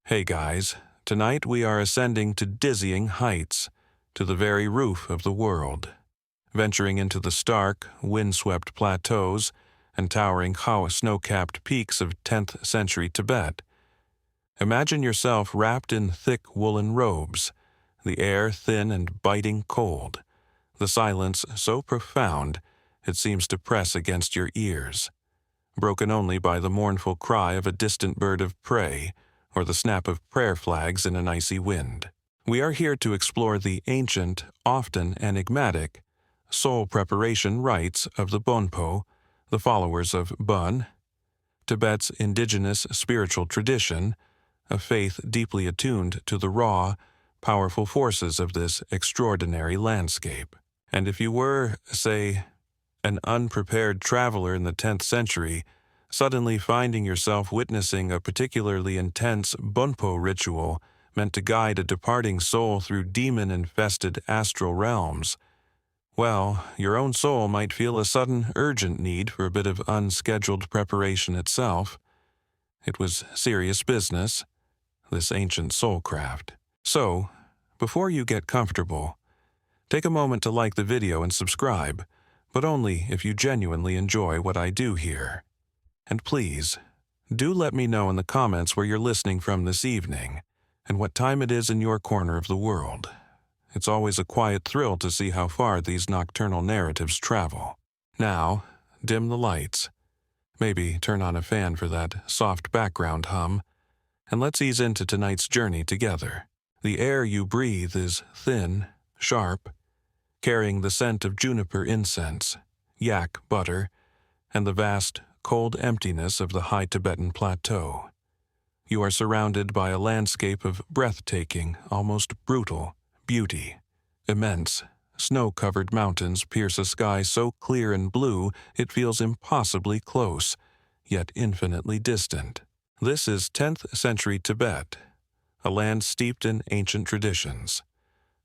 Hey guys, tonight we are ascending to dizzying heights, to the very roof of the world, venturing into the stark, windswept plateaus and towering snow-capped peaks of 10th century Tibet. Imagine yourself wrapped in thick woolen robes, the air thin and biting cold, the silence so profound it seems to press against your ears, broken only by the mournful cry of a distant bird of prey or the snap of prayer flags in an icy wind. We are here to explore the ancient, often enigmatic, soul preparation rites of the Bonpo, the followers of Bön, Tibet's indigenous spiritual tradition, a faith deeply attuned to the raw, powerful forces of this extraordinary landscape. And if you were, say, an unprepared traveler in the 10th century, suddenly finding yourself witnessing a particularly intense Bonpo ritual meant to guide a departing soul through demon-infested astral realms, well, your own soul might feel a sudden, urgent need for a bit of unscheduled preparation itself. It was serious business, this ancient soulcraft. So, before you get comfortable, take a moment to like the video and subscribe, but only if you genuinely enjoy what I do here. And please, do let me know in the comments where you're listening from this evening, and what time it is in your corner of the world. It's always a quiet thrill to see how far these nocturnal narratives travel. Now, dim the lights. Maybe turn on a fan for that soft background hum, and let's ease into tonight's journey together. The air you breathe is thin, sharp, carrying the scent of juniper incense, yak butter, and the vast, cold emptiness of the high Tibetan plateau. You are surrounded by a landscape of breathtaking, almost brutal, beauty. Immense, snow-covered mountains pierce a sky so clear and blue it feels impossibly close, yet infinitely distant. This is 10th century Tibet, a land steeped in ancient traditions,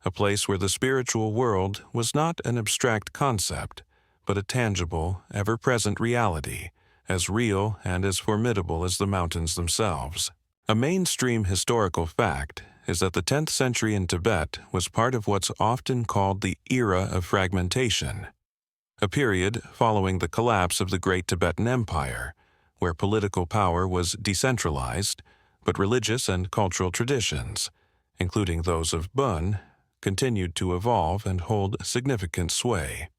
a place where the spiritual world was not an abstract concept, but a tangible, ever-present reality, as real and as formidable as the mountains themselves. A mainstream historical fact is that the 10th century in Tibet was part of what's often called the era of fragmentation, a period following the collapse of the Great Tibetan Empire, where political power was decentralized, but religious and cultural traditions, including those of Bön, continued to evolve and hold significant sway,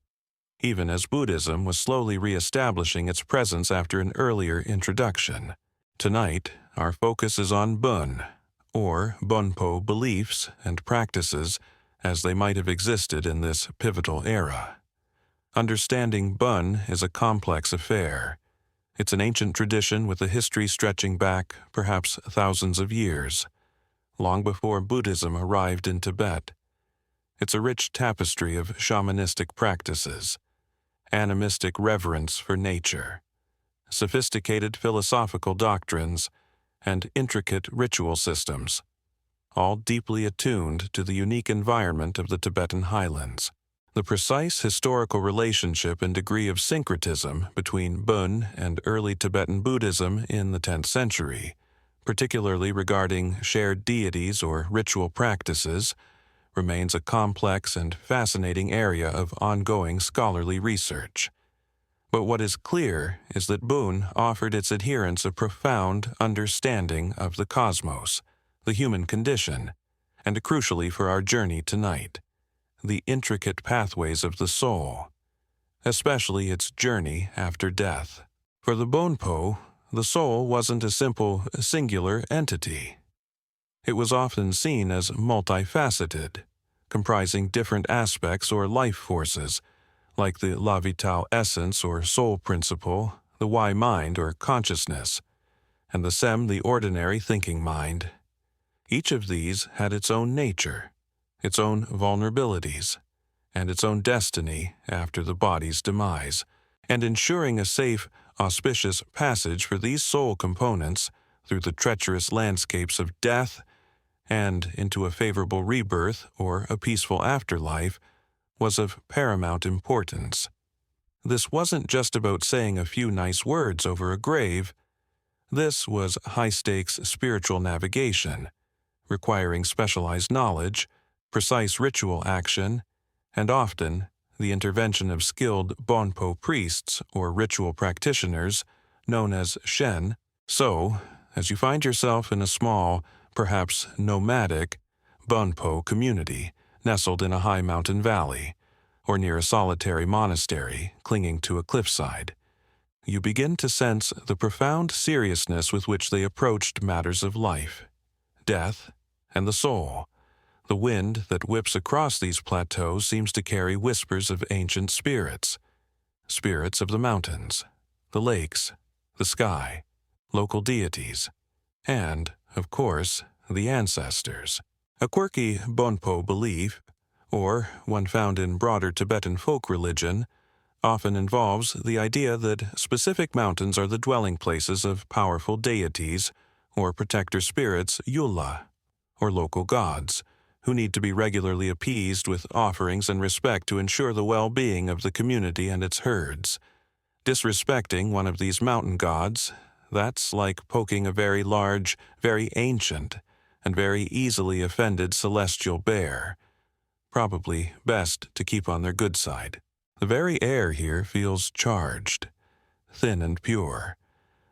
even as Buddhism was slowly re-establishing its presence after an earlier introduction. Tonight, our focus is on Bön, or Bonpo beliefs and practices as they might have existed in this pivotal era. Understanding Bön is a complex affair. It's an ancient tradition with a history stretching back perhaps thousands of years, long before Buddhism arrived in Tibet. It's a rich tapestry of shamanistic practices, animistic reverence for nature, sophisticated philosophical doctrines, and intricate ritual systems, all deeply attuned to the unique environment of the Tibetan highlands. The precise historical relationship and degree of syncretism between Bön and early Tibetan Buddhism in the 10th century, particularly regarding shared deities or ritual practices, remains a complex and fascinating area of ongoing scholarly research. But what is clear is that Bön offered its adherents a profound understanding of the cosmos, the human condition, and crucially for our journey tonight, the intricate pathways of the soul, especially its journey after death. For the Bonpo, the soul wasn't a simple, singular entity. It was often seen as multifaceted, comprising different aspects or life forces, like the La Vital essence or soul principle, the Why mind or consciousness, and the Sem, the ordinary thinking mind. Each of these had its own nature, its own vulnerabilities, and its own destiny after the body's demise, and ensuring a safe, auspicious passage for these soul components through the treacherous landscapes of death and into a favorable rebirth or a peaceful afterlife was of paramount importance. This wasn't just about saying a few nice words over a grave. This was high-stakes spiritual navigation, requiring specialized knowledge, precise ritual action, and often the intervention of skilled Bonpo priests or ritual practitioners known as Shen. So, as you find yourself in a small, perhaps nomadic, Bonpo community nestled in a high mountain valley, or near a solitary monastery clinging to a cliffside, you begin to sense the profound seriousness with which they approached matters of life, death, and the soul. The wind that whips across these plateaus seems to carry whispers of ancient spirits, spirits of the mountains, the lakes, the sky, local deities, and, of course, the ancestors. A quirky Bonpo belief, or one found in broader Tibetan folk religion, often involves the idea that specific mountains are the dwelling places of powerful deities or protector spirits, yulla, or local gods, who need to be regularly appeased with offerings and respect to ensure the well-being of the community and its herds. Disrespecting one of these mountain gods, that's like poking a very large, very ancient, and very easily offended celestial bear. Probably best to keep on their good side. The very air here feels charged, thin and pure,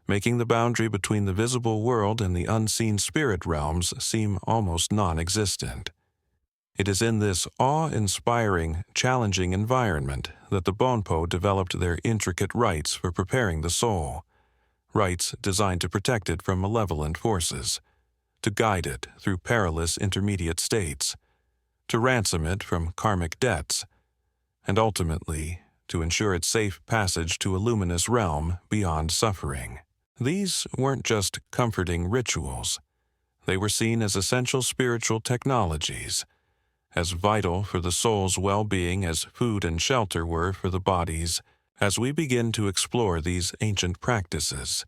making the boundary between the visible world and the unseen spirit realms seem almost non-existent. It is in this awe-inspiring, challenging environment that the Bonpo developed their intricate rites for preparing the soul, rites designed to protect it from malevolent forces, to guide it through perilous intermediate states, to ransom it from karmic debts, and ultimately to ensure its safe passage to a luminous realm beyond suffering. These weren't just comforting rituals. They were seen as essential spiritual technologies, as vital for the soul's well-being as food and shelter were for the body's. As we begin to explore these ancient practices,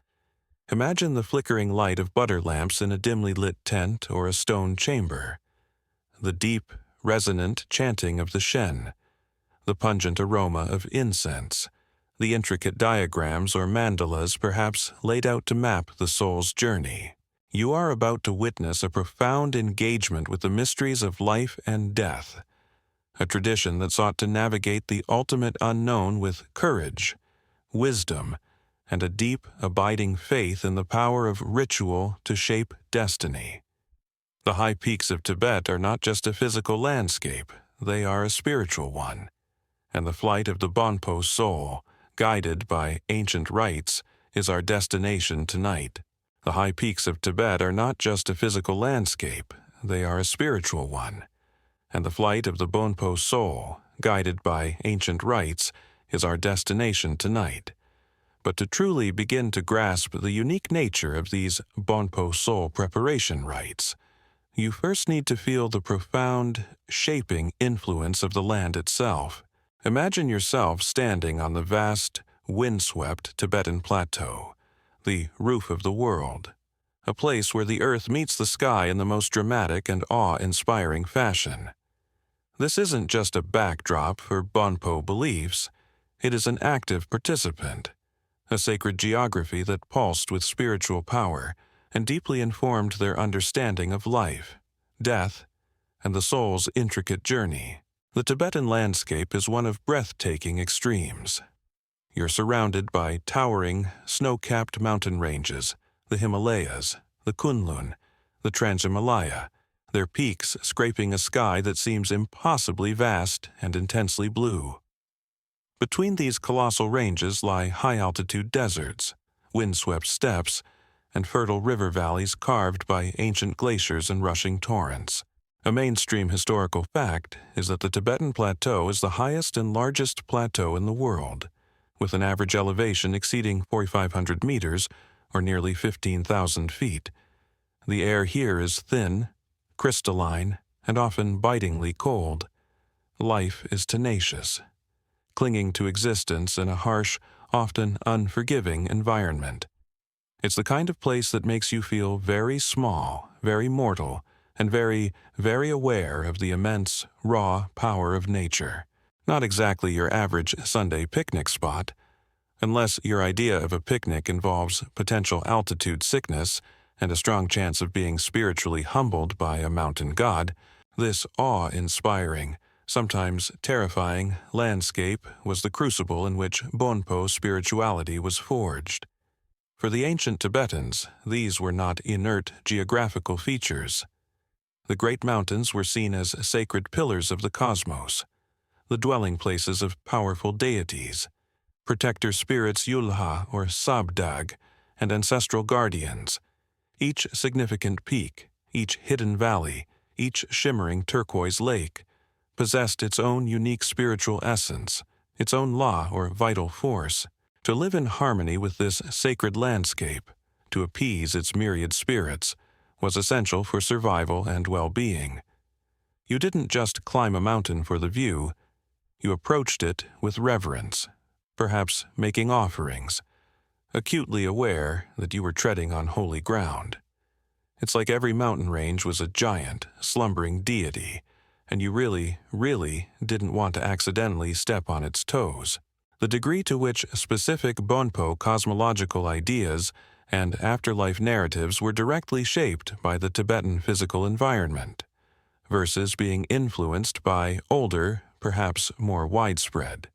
imagine the flickering light of butter lamps in a dimly lit tent or a stone chamber, the deep, resonant chanting of the Shen, the pungent aroma of incense, the intricate diagrams or mandalas perhaps laid out to map the soul's journey. You are about to witness a profound engagement with the mysteries of life and death, a tradition that sought to navigate the ultimate unknown with courage, wisdom, and a deep, abiding faith in the power of ritual to shape destiny. The high peaks of Tibet are not just a physical landscape, they are a spiritual one, and the flight of the Bonpo soul, guided by ancient rites, is our destination tonight. The high peaks of Tibet are not just a physical landscape, they are a spiritual one, and the flight of the Bonpo soul, guided by ancient rites, is our destination tonight. But to truly begin to grasp the unique nature of these Bonpo soul preparation rites, you first need to feel the profound, shaping influence of the land itself. Imagine yourself standing on the vast, windswept Tibetan plateau, the roof of the world, a place where the earth meets the sky in the most dramatic and awe-inspiring fashion. This isn't just a backdrop for Bonpo beliefs, it is an active participant, a sacred geography that pulsed with spiritual power and deeply informed their understanding of life, death, and the soul's intricate journey. The Tibetan landscape is one of breathtaking extremes. You're surrounded by towering, snow-capped mountain ranges, the Himalayas, the Kunlun, the Transhimalaya, their peaks scraping a sky that seems impossibly vast and intensely blue. Between these colossal ranges lie high-altitude deserts, windswept steppes, and fertile river valleys carved by ancient glaciers and rushing torrents. A mainstream historical fact is that the Tibetan Plateau is the highest and largest plateau in the world, with an average elevation exceeding 4,500 meters, or nearly 15,000 feet. The air here is thin, crystalline, and often bitingly cold. Life is tenacious, clinging to existence in a harsh, often unforgiving environment. It's the kind of place that makes you feel very small, very mortal, and very, very aware of the immense, raw power of nature. Not exactly your average Sunday picnic spot, Unless your idea of a picnic involves potential altitude sickness and a strong chance of being spiritually humbled by a mountain god, this awe-inspiring, sometimes terrifying, landscape was the crucible in which Bonpo spirituality was forged. For the ancient Tibetans, these were not inert geographical features. The great mountains were seen as sacred pillars of the cosmos, the dwelling places of powerful deities, protector spirits Yulha or Sabdag, and ancestral guardians. Each significant peak, each hidden valley, each shimmering turquoise lake, possessed its own unique spiritual essence, its own law or vital force. To live in harmony with this sacred landscape, to appease its myriad spirits, was essential for survival and well-being. You didn't just climb a mountain for the view, you approached it with reverence, perhaps making offerings, acutely aware that you were treading on holy ground. It's like every mountain range was a giant, slumbering deity, and you really, really didn't want to accidentally step on its toes. The degree to which specific Bonpo cosmological ideas and afterlife narratives were directly shaped by the Tibetan physical environment, versus being influenced by older, perhaps more widespread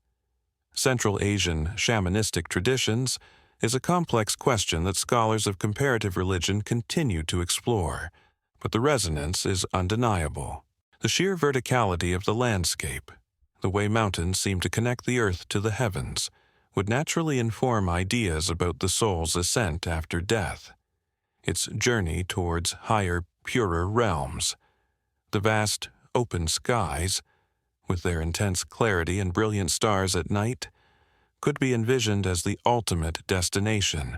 Central Asian shamanistic traditions is a complex question that scholars of comparative religion continue to explore, but the resonance is undeniable. The sheer verticality of the landscape, the way mountains seem to connect the earth to the heavens, would naturally inform ideas about the soul's ascent after death, its journey towards higher, purer realms. The vast, open skies, with their intense clarity and brilliant stars at night, could be envisioned as the ultimate destination,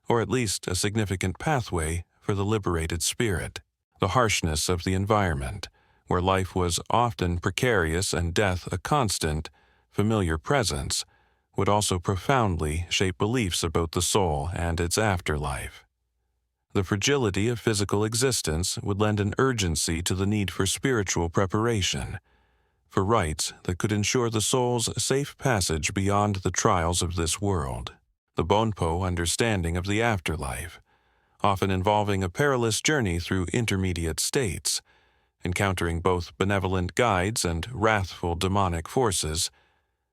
or at least a significant pathway for the liberated spirit. The harshness of the environment, where life was often precarious and death a constant, familiar presence, would also profoundly shape beliefs about the soul and its afterlife. The fragility of physical existence would lend an urgency to the need for spiritual preparation, for rites that could ensure the soul's safe passage beyond the trials of this world. The Bonpo understanding of the afterlife, often involving a perilous journey through intermediate states, encountering both benevolent guides and wrathful demonic forces,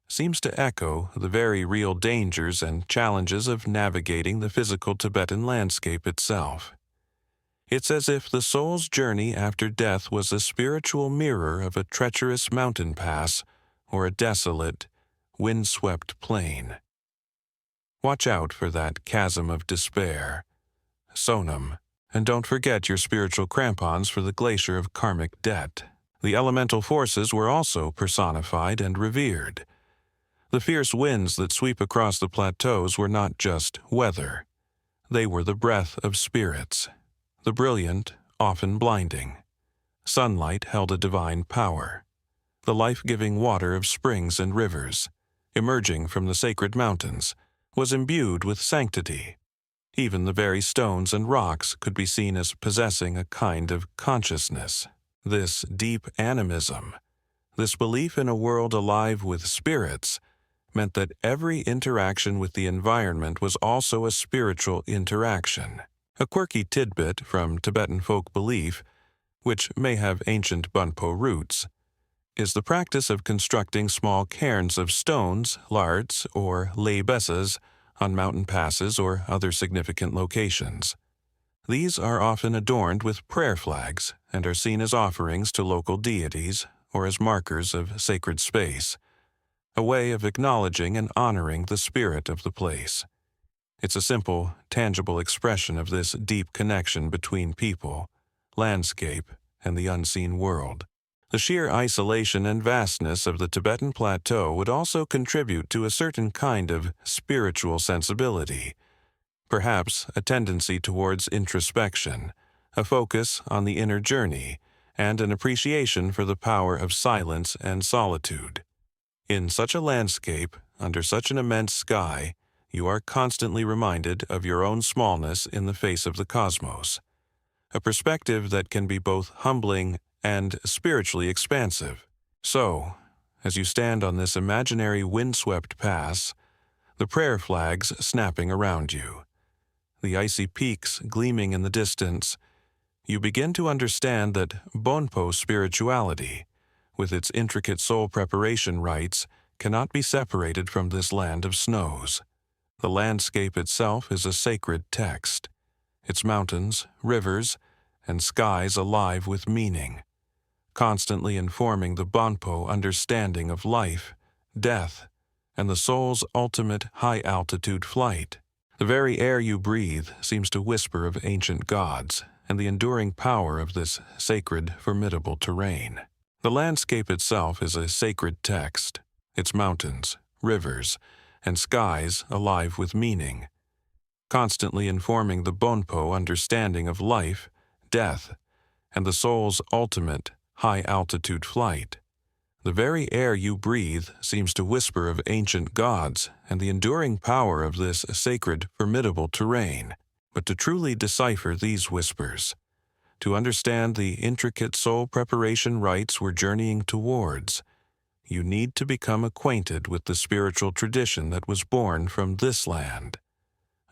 seems to echo the very real dangers and challenges of navigating the physical Tibetan landscape itself. It's as if the soul's journey after death was a spiritual mirror of a treacherous mountain pass or a desolate, wind-swept plain. Watch out for that chasm of despair, Sonam, and don't forget your spiritual crampons for the glacier of karmic debt. The elemental forces were also personified and revered. The fierce winds that sweep across the plateaus were not just weather. They were the breath of spirits, the brilliant, often blinding. Sunlight held a divine power. The life-giving water of springs and rivers, emerging from the sacred mountains, was imbued with sanctity. Even the very stones and rocks could be seen as possessing a kind of consciousness. This deep animism, this belief in a world alive with spirits, meant that every interaction with the environment was also a spiritual interaction. A quirky tidbit from Tibetan folk belief, which may have ancient Bonpo roots, is the practice of constructing small cairns of stones, lards, or libations on mountain passes or other significant locations. These are often adorned with prayer flags and are seen as offerings to local deities or as markers of sacred space, a way of acknowledging and honoring the spirit of the place. It's a simple, tangible expression of this deep connection between people, landscape, and the unseen world. The sheer isolation and vastness of the Tibetan plateau would also contribute to a certain kind of spiritual sensibility, perhaps a tendency towards introspection, a focus on the inner journey, and an appreciation for the power of silence and solitude. In such a landscape, under such an immense sky, you are constantly reminded of your own smallness in the face of the cosmos, a perspective that can be both humbling and spiritually expansive. So, as you stand on this imaginary windswept pass, the prayer flags snapping around you, the icy peaks gleaming in the distance, you begin to understand that Bonpo spirituality, with its intricate soul preparation rites, cannot be separated from this land of snows. The landscape itself is a sacred text, its mountains, rivers, and skies alive with meaning, constantly informing the Bonpo understanding of life, death, and the soul's ultimate high-altitude flight. The very air you breathe seems to whisper of ancient gods and the enduring power of this sacred, formidable terrain. The landscape itself is a sacred text, its mountains, rivers, and skies alive with meaning, constantly informing the Bonpo understanding of life, death, and the soul's ultimate high-altitude flight. The very air you breathe seems to whisper of ancient gods and the enduring power of this sacred, formidable terrain. But to truly decipher these whispers, to understand the intricate soul preparation rites we're journeying towards, you need to become acquainted with the spiritual tradition that was born from this land,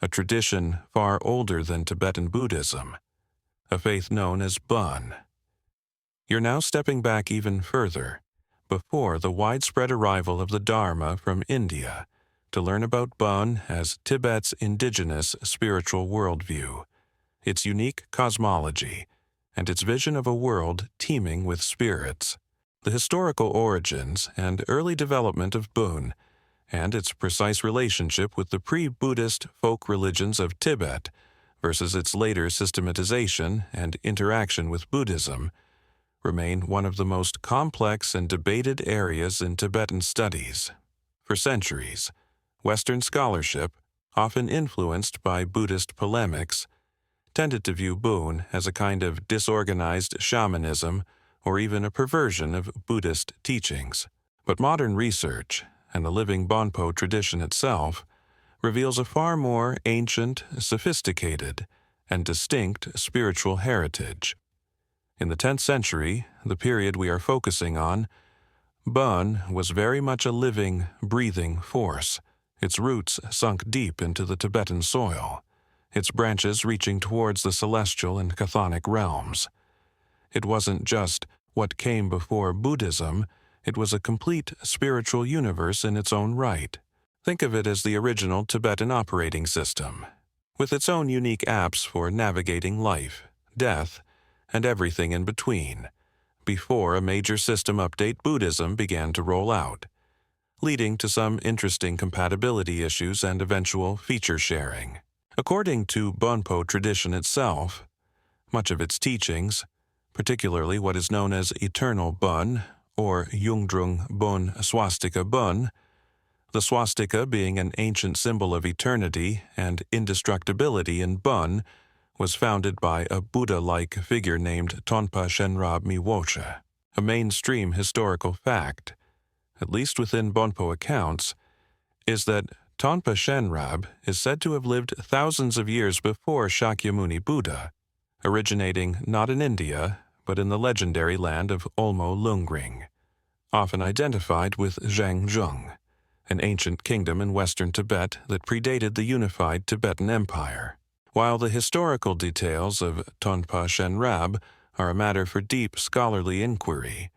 a tradition far older than Tibetan Buddhism, a faith known as Bon. You're now stepping back even further, before the widespread arrival of the Dharma from India, to learn about Bon as Tibet's indigenous spiritual worldview, its unique cosmology, and its vision of a world teeming with spirits. The historical origins and early development of Bon, and its precise relationship with the pre-Buddhist folk religions of Tibet versus its later systematization and interaction with Buddhism, remain one of the most complex and debated areas in Tibetan studies. For centuries, Western scholarship, often influenced by Buddhist polemics, tended to view Bon as a kind of disorganized shamanism or even a perversion of Buddhist teachings. But modern research, and the living Bonpo tradition itself, reveals a far more ancient, sophisticated, and distinct spiritual heritage. In the 10th century, the period we are focusing on, Bon was very much a living, breathing force, its roots sunk deep into the Tibetan soil, its branches reaching towards the celestial and chthonic realms. It wasn't just what came before Buddhism, it was a complete spiritual universe in its own right. Think of it as the original Tibetan operating system, with its own unique apps for navigating life, death, and everything in between, before a major system update Buddhism began to roll out, leading to some interesting compatibility issues and eventual feature sharing. According to Bonpo tradition itself, much of its teachings, particularly what is known as Eternal Bon, or Yungdrung Bon Swastika Bon, the swastika being an ancient symbol of eternity and indestructibility in Bon, was founded by a Buddha-like figure named Tonpa Shenrab Miwocha. A mainstream historical fact, at least within Bonpo accounts, is that Tonpa Shenrab is said to have lived thousands of years before Shakyamuni Buddha, originating not in India, but in the legendary land of Olmo Lungring, often identified with Zhangzhung, an ancient kingdom in western Tibet that predated the unified Tibetan Empire. While the historical details of Tonpa Shenrab are a matter for deep scholarly inquiry,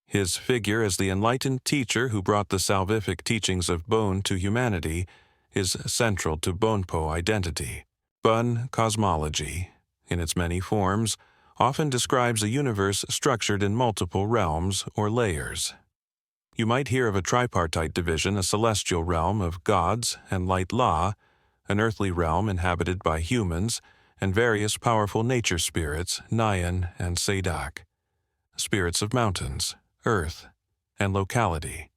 his figure as the enlightened teacher who brought the salvific teachings of Bon to humanity is central to Bonpo identity. Bon cosmology, in its many forms, often describes a universe structured in multiple realms or layers. You might hear of a tripartite division, a celestial realm of gods and light law, an earthly realm inhabited by humans, and various powerful nature spirits, Nayan and Sadak, spirits of mountains, earth, and locality,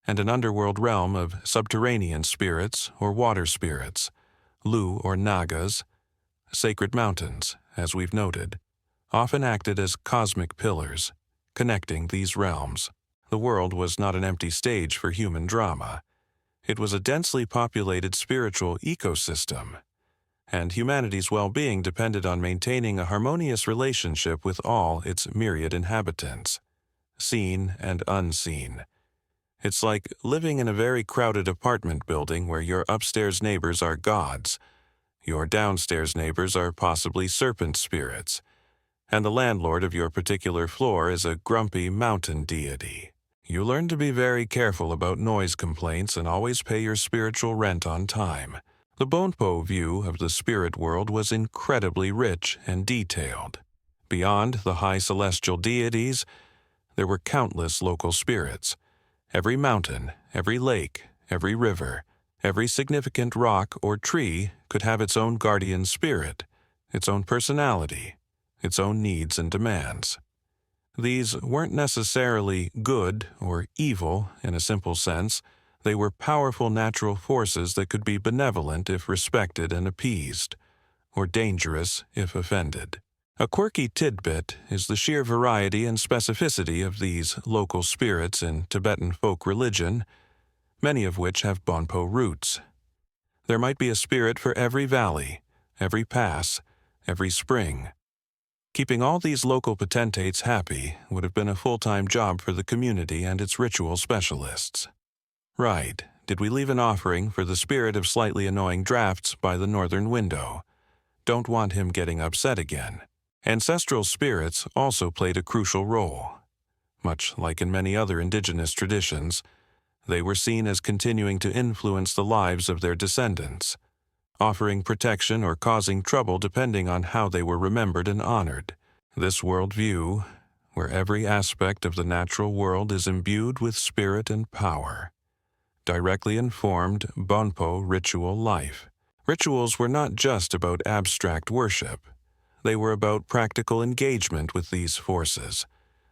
and an underworld realm of subterranean spirits or water spirits, Lu or Nagas. Sacred mountains, as we've noted, often acted as cosmic pillars, connecting these realms. The world was not an empty stage for human drama. It was a densely populated spiritual ecosystem, and humanity's well-being depended on maintaining a harmonious relationship with all its myriad inhabitants, seen and unseen, It's like living in a very crowded apartment building where your upstairs neighbors are gods, your downstairs neighbors are possibly serpent spirits, and the landlord of your particular floor is a grumpy mountain deity. You learn to be very careful about noise complaints and always pay your spiritual rent on time. The Bonpo view of the spirit world was incredibly rich and detailed. Beyond the high celestial deities, there were countless local spirits. Every mountain, every lake, every river, every significant rock or tree could have its own guardian spirit, its own personality, its own needs and demands. These weren't necessarily good or evil in a simple sense. They were powerful natural forces that could be benevolent if respected and appeased, or dangerous if offended. A quirky tidbit is the sheer variety and specificity of these local spirits in Tibetan folk religion, many of which have Bonpo roots. There might be a spirit for every valley, every pass, every spring. Keeping all these local potentates happy would have been a full-time job for the community and its ritual specialists. Right, did we leave an offering for the spirit of slightly annoying drafts by the northern window? Don't want him getting upset again. Ancestral spirits also played a crucial role. Much like in many other indigenous traditions, they were seen as continuing to influence the lives of their descendants, offering protection or causing trouble depending on how they were remembered and honored. This worldview, where every aspect of the natural world is imbued with spirit and power, directly informed Bonpo ritual life. Rituals were not just about abstract worship. They were about practical engagement with these forces,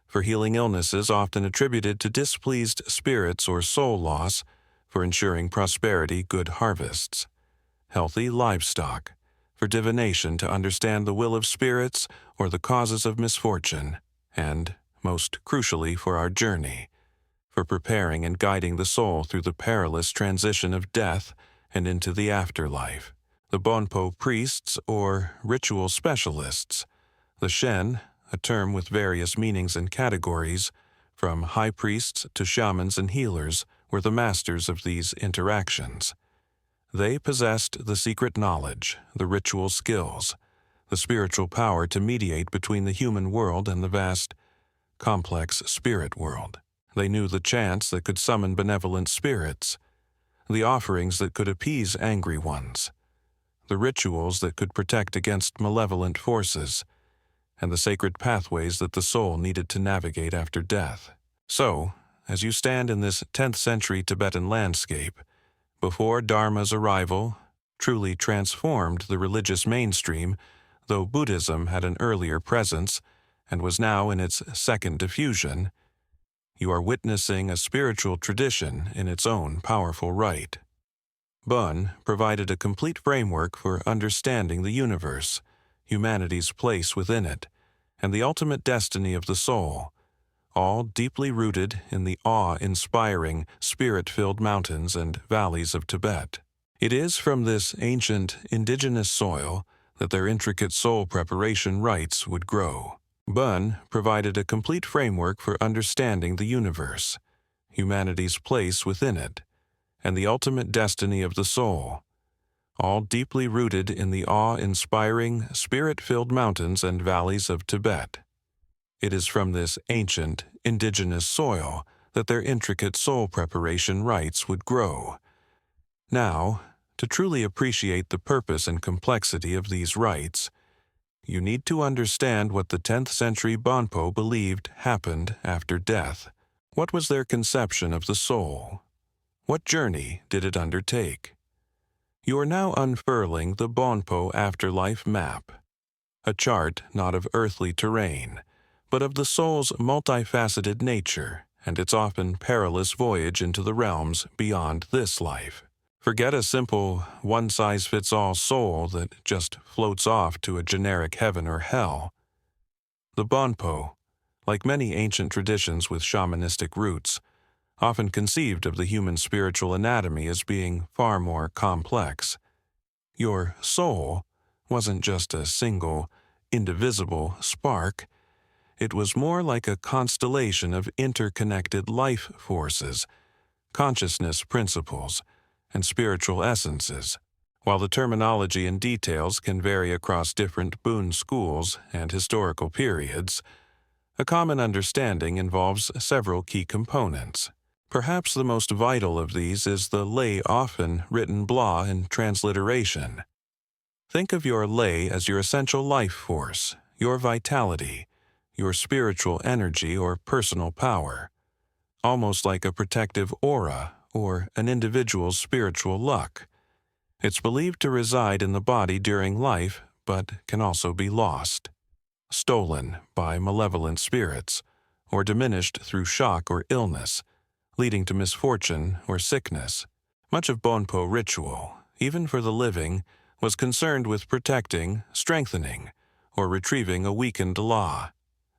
for healing illnesses often attributed to displeased spirits or soul loss, for ensuring prosperity, good harvests. Healthy livestock, for divination to understand the will of spirits or the causes of misfortune, and, most crucially for our journey, for preparing and guiding the soul through the perilous transition of death and into the afterlife. The Bonpo priests, or ritual specialists, the Shen, a term with various meanings and categories, from high priests to shamans and healers, were the masters of these interactions. They possessed the secret knowledge, the ritual skills, the spiritual power to mediate between the human world and the vast, complex spirit world. They knew the chants that could summon benevolent spirits, the offerings that could appease angry ones, the rituals that could protect against malevolent forces, and the sacred pathways that the soul needed to navigate after death. So, as you stand in this 10th century Tibetan landscape, before Dharma's arrival, truly transformed the religious mainstream, though Buddhism had an earlier presence and was now in its second diffusion, you are witnessing a spiritual tradition in its own powerful right. Bön provided a complete framework for understanding the universe, humanity's place within it, and the ultimate destiny of the soul, all deeply rooted in the awe-inspiring, spirit-filled mountains and valleys of Tibet. It is from this ancient, indigenous soil that their intricate soul preparation rites would grow. Bön provided a complete framework for understanding the universe, humanity's place within it, and the ultimate destiny of the soul, all deeply rooted in the awe-inspiring, spirit-filled mountains and valleys of Tibet. It is from this ancient, indigenous soil that their intricate soul preparation rites would grow. Now, to truly appreciate the purpose and complexity of these rites, you need to understand what the 10th century Bonpo believed happened after death. What was their conception of the soul? What journey did it undertake? You are now unfurling the Bonpo afterlife map, a chart not of earthly terrain, but of the soul's multifaceted nature and its often perilous voyage into the realms beyond this life. Forget a simple, one-size-fits-all soul that just floats off to a generic heaven or hell. The Bonpo, like many ancient traditions with shamanistic roots, often conceived of the human spiritual anatomy as being far more complex. Your soul wasn't just a single, indivisible spark. It was more like a constellation of interconnected life forces, consciousness principles, and spiritual essences. While the terminology and details can vary across different Bön schools and historical periods, a common understanding involves several key components. Perhaps the most vital of these is the lei, often written blah in transliteration. Think of your lei as your essential life force, your vitality, your spiritual energy or personal power, almost like a protective aura or an individual's spiritual luck. It's believed to reside in the body during life, but can also be lost, stolen by malevolent spirits, or diminished through shock or illness, leading to misfortune or sickness. Much of Bonpo ritual, even for the living, was concerned with protecting, strengthening, or retrieving a weakened law.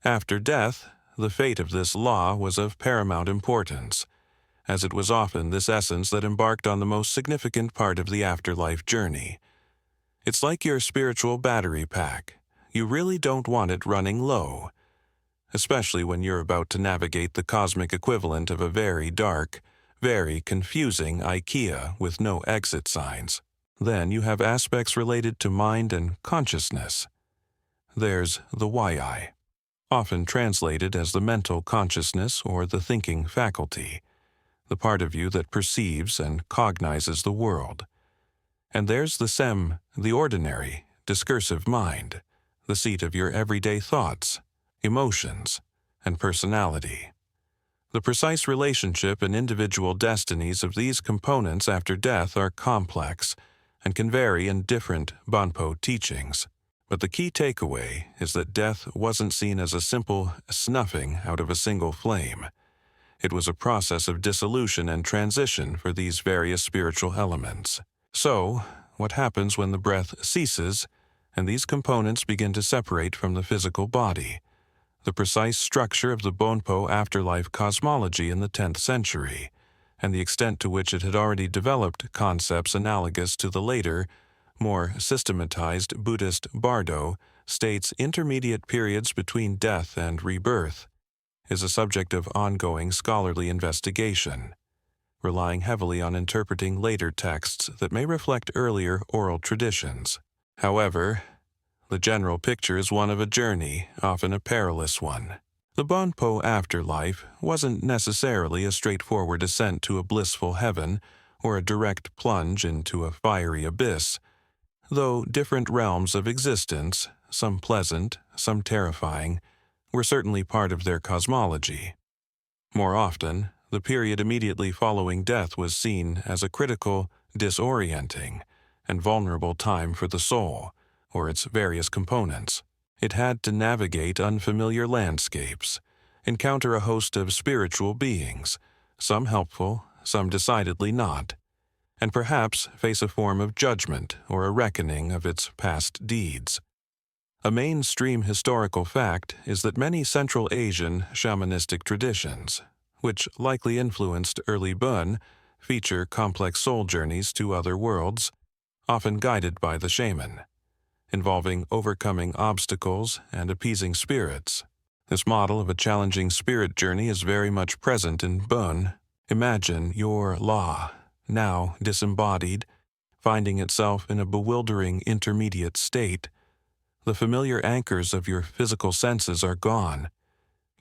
After death, the fate of this law was of paramount importance, as it was often this essence that embarked on the most significant part of the afterlife journey. It's like your spiritual battery pack. You really don't want it running low, especially when you're about to navigate the cosmic equivalent of a very dark, very confusing IKEA with no exit signs. Then you have aspects related to mind and consciousness. There's the why, often translated as the mental consciousness or the thinking faculty, the part of you that perceives and cognizes the world. And there's the sem, the ordinary, discursive mind, the seat of your everyday thoughts, emotions, and personality. The precise relationship and individual destinies of these components after death are complex and can vary in different Bonpo teachings. But the key takeaway is that death wasn't seen as a simple snuffing out of a single flame. It was a process of dissolution and transition for these various spiritual elements. So, what happens when the breath ceases and these components begin to separate from the physical body? The precise structure of the Bonpo afterlife cosmology in the 10th century, and the extent to which it had already developed concepts analogous to the later, more systematized Buddhist Bardo states intermediate periods between death and rebirth, is a subject of ongoing scholarly investigation, relying heavily on interpreting later texts that may reflect earlier oral traditions. However, the general picture is one of a journey, often a perilous one. The Bonpo afterlife wasn't necessarily a straightforward ascent to a blissful heaven or a direct plunge into a fiery abyss, though different realms of existence, some pleasant, some terrifying, were certainly part of their cosmology. More often, the period immediately following death was seen as a critical, disorienting, and vulnerable time for the soul, or its various components. It had to navigate unfamiliar landscapes, encounter a host of spiritual beings, some helpful, some decidedly not, and perhaps face a form of judgment or a reckoning of its past deeds. A mainstream historical fact is that many Central Asian shamanistic traditions, which likely influenced early Bön, feature complex soul journeys to other worlds, often guided by the shaman, involving overcoming obstacles and appeasing spirits. This model of a challenging spirit journey is very much present in Bön. Imagine your law, now disembodied, finding itself in a bewildering intermediate state. The familiar anchors of your physical senses are gone.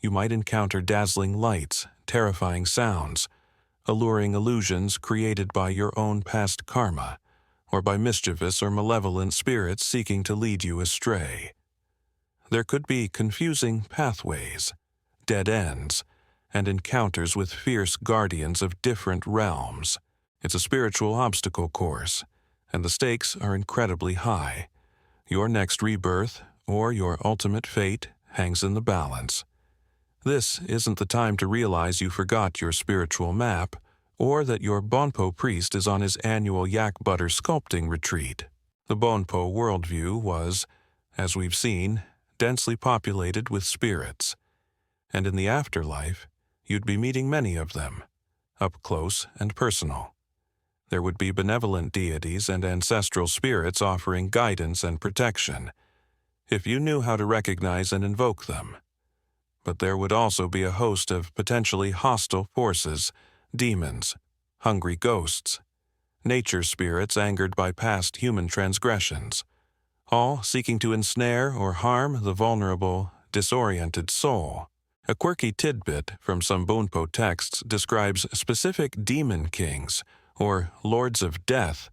You might encounter dazzling lights, terrifying sounds, alluring illusions created by your own past karma, or by mischievous or malevolent spirits seeking to lead you astray. There could be confusing pathways, dead ends, and encounters with fierce guardians of different realms. It's a spiritual obstacle course, and the stakes are incredibly high. Your next rebirth, or your ultimate fate, hangs in the balance. This isn't the time to realize you forgot your spiritual map, or that your Bonpo priest is on his annual yak butter sculpting retreat. The Bonpo worldview was, as we've seen, densely populated with spirits, and in the afterlife, you'd be meeting many of them, up close and personal. There would be benevolent deities and ancestral spirits offering guidance and protection, if you knew how to recognize and invoke them. But there would also be a host of potentially hostile forces demons, hungry ghosts, nature spirits angered by past human transgressions, all seeking to ensnare or harm the vulnerable, disoriented soul. A quirky tidbit from some Bonpo texts describes specific demon kings, or lords of death,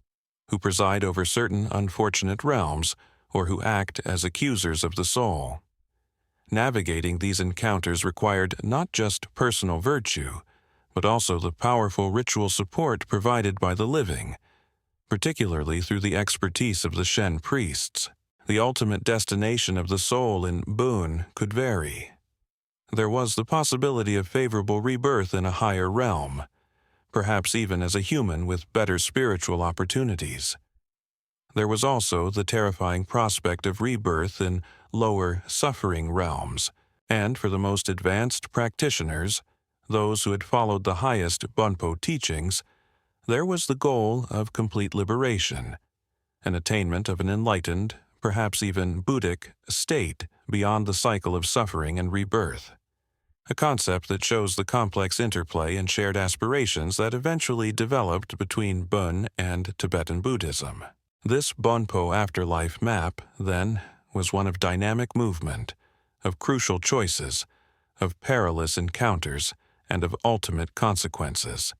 who preside over certain unfortunate realms or who act as accusers of the soul. Navigating these encounters required not just personal virtue, but also the powerful ritual support provided by the living, particularly through the expertise of the Shen priests. The ultimate destination of the soul in Bön could vary. There was the possibility of favorable rebirth in a higher realm, perhaps even as a human with better spiritual opportunities. There was also the terrifying prospect of rebirth in lower, suffering realms, and for the most advanced practitioners, those who had followed the highest Bonpo teachings, there was the goal of complete liberation, an attainment of an enlightened, perhaps even Buddhic, state beyond the cycle of suffering and rebirth. A concept that shows the complex interplay and shared aspirations that eventually developed between Bön and Tibetan Buddhism. This Bonpo afterlife map, then, was one of dynamic movement, of crucial choices, of perilous encounters, and of ultimate consequences.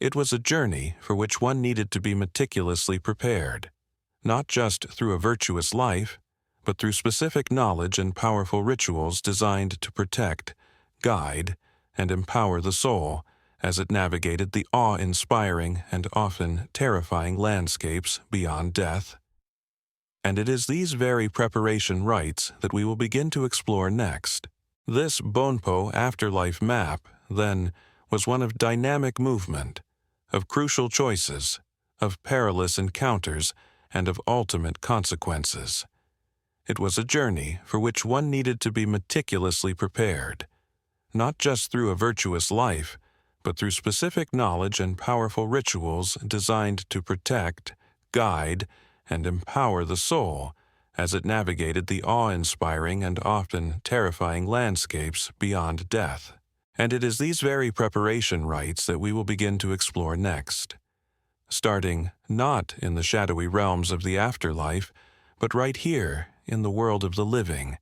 It was a journey for which one needed to be meticulously prepared, not just through a virtuous life, but through specific knowledge and powerful rituals designed to protect, guide, and empower the soul as it navigated the awe-inspiring and often terrifying landscapes beyond death. And it is these very preparation rites that we will begin to explore next. This Bonpo afterlife map, then, was one of dynamic movement, of crucial choices, of perilous encounters, and of ultimate consequences. It was a journey for which one needed to be meticulously prepared, not just through a virtuous life, but through specific knowledge and powerful rituals designed to protect, guide, and empower the soul as it navigated the awe-inspiring and often terrifying landscapes beyond death. And it is these very preparation rites that we will begin to explore next, starting not in the shadowy realms of the afterlife, but right here in the world of the living,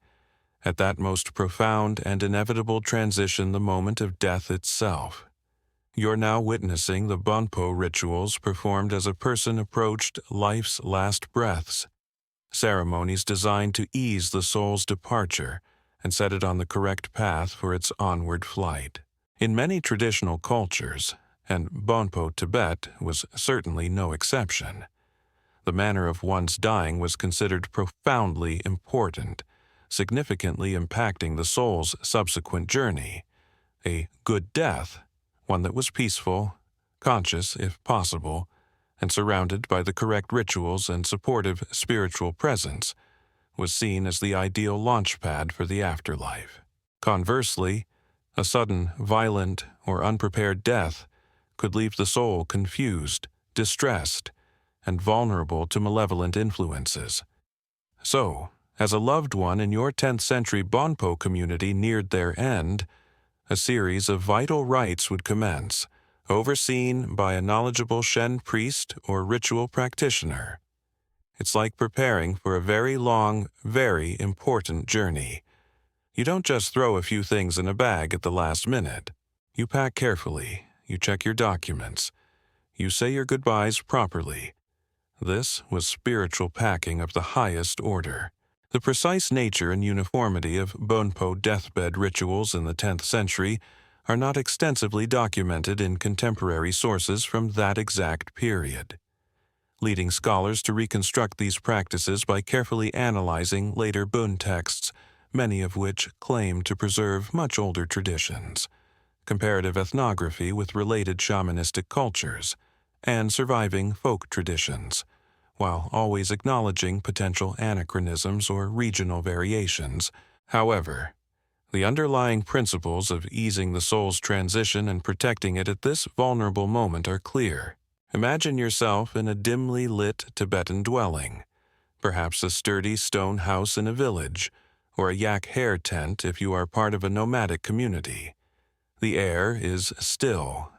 at that most profound and inevitable transition, the moment of death itself. You're now witnessing the Bonpo rituals performed as a person approached life's last breaths, ceremonies designed to ease the soul's departure and set it on the correct path for its onward flight. In many traditional cultures, and Bonpo Tibet was certainly no exception, the manner of one's dying was considered profoundly important, significantly impacting the soul's subsequent journey. A good death, one that was peaceful, conscious if possible, and surrounded by the correct rituals and supportive spiritual presence, was seen as the ideal launchpad for the afterlife. Conversely, a sudden, violent, or unprepared death could leave the soul confused, distressed, and vulnerable to malevolent influences. So, as a loved one in your 10th century Bonpo community neared their end, a series of vital rites would commence, overseen by a knowledgeable Shen priest or ritual practitioner. It's like preparing for a very long, very important journey. You don't just throw a few things in a bag at the last minute. You pack carefully, you check your documents, you say your goodbyes properly. This was spiritual packing of the highest order. The precise nature and uniformity of Bonpo deathbed rituals in the 10th century are not extensively documented in contemporary sources from that exact period, leading scholars to reconstruct these practices by carefully analyzing later Bön texts, many of which claim to preserve much older traditions, comparative ethnography with related shamanistic cultures, and surviving folk traditions, while always acknowledging potential anachronisms or regional variations. However, the underlying principles of easing the soul's transition and protecting it at this vulnerable moment are clear. Imagine yourself in a dimly lit Tibetan dwelling, perhaps a sturdy stone house in a village, or a yak hair tent if you are part of a nomadic community. The air is still,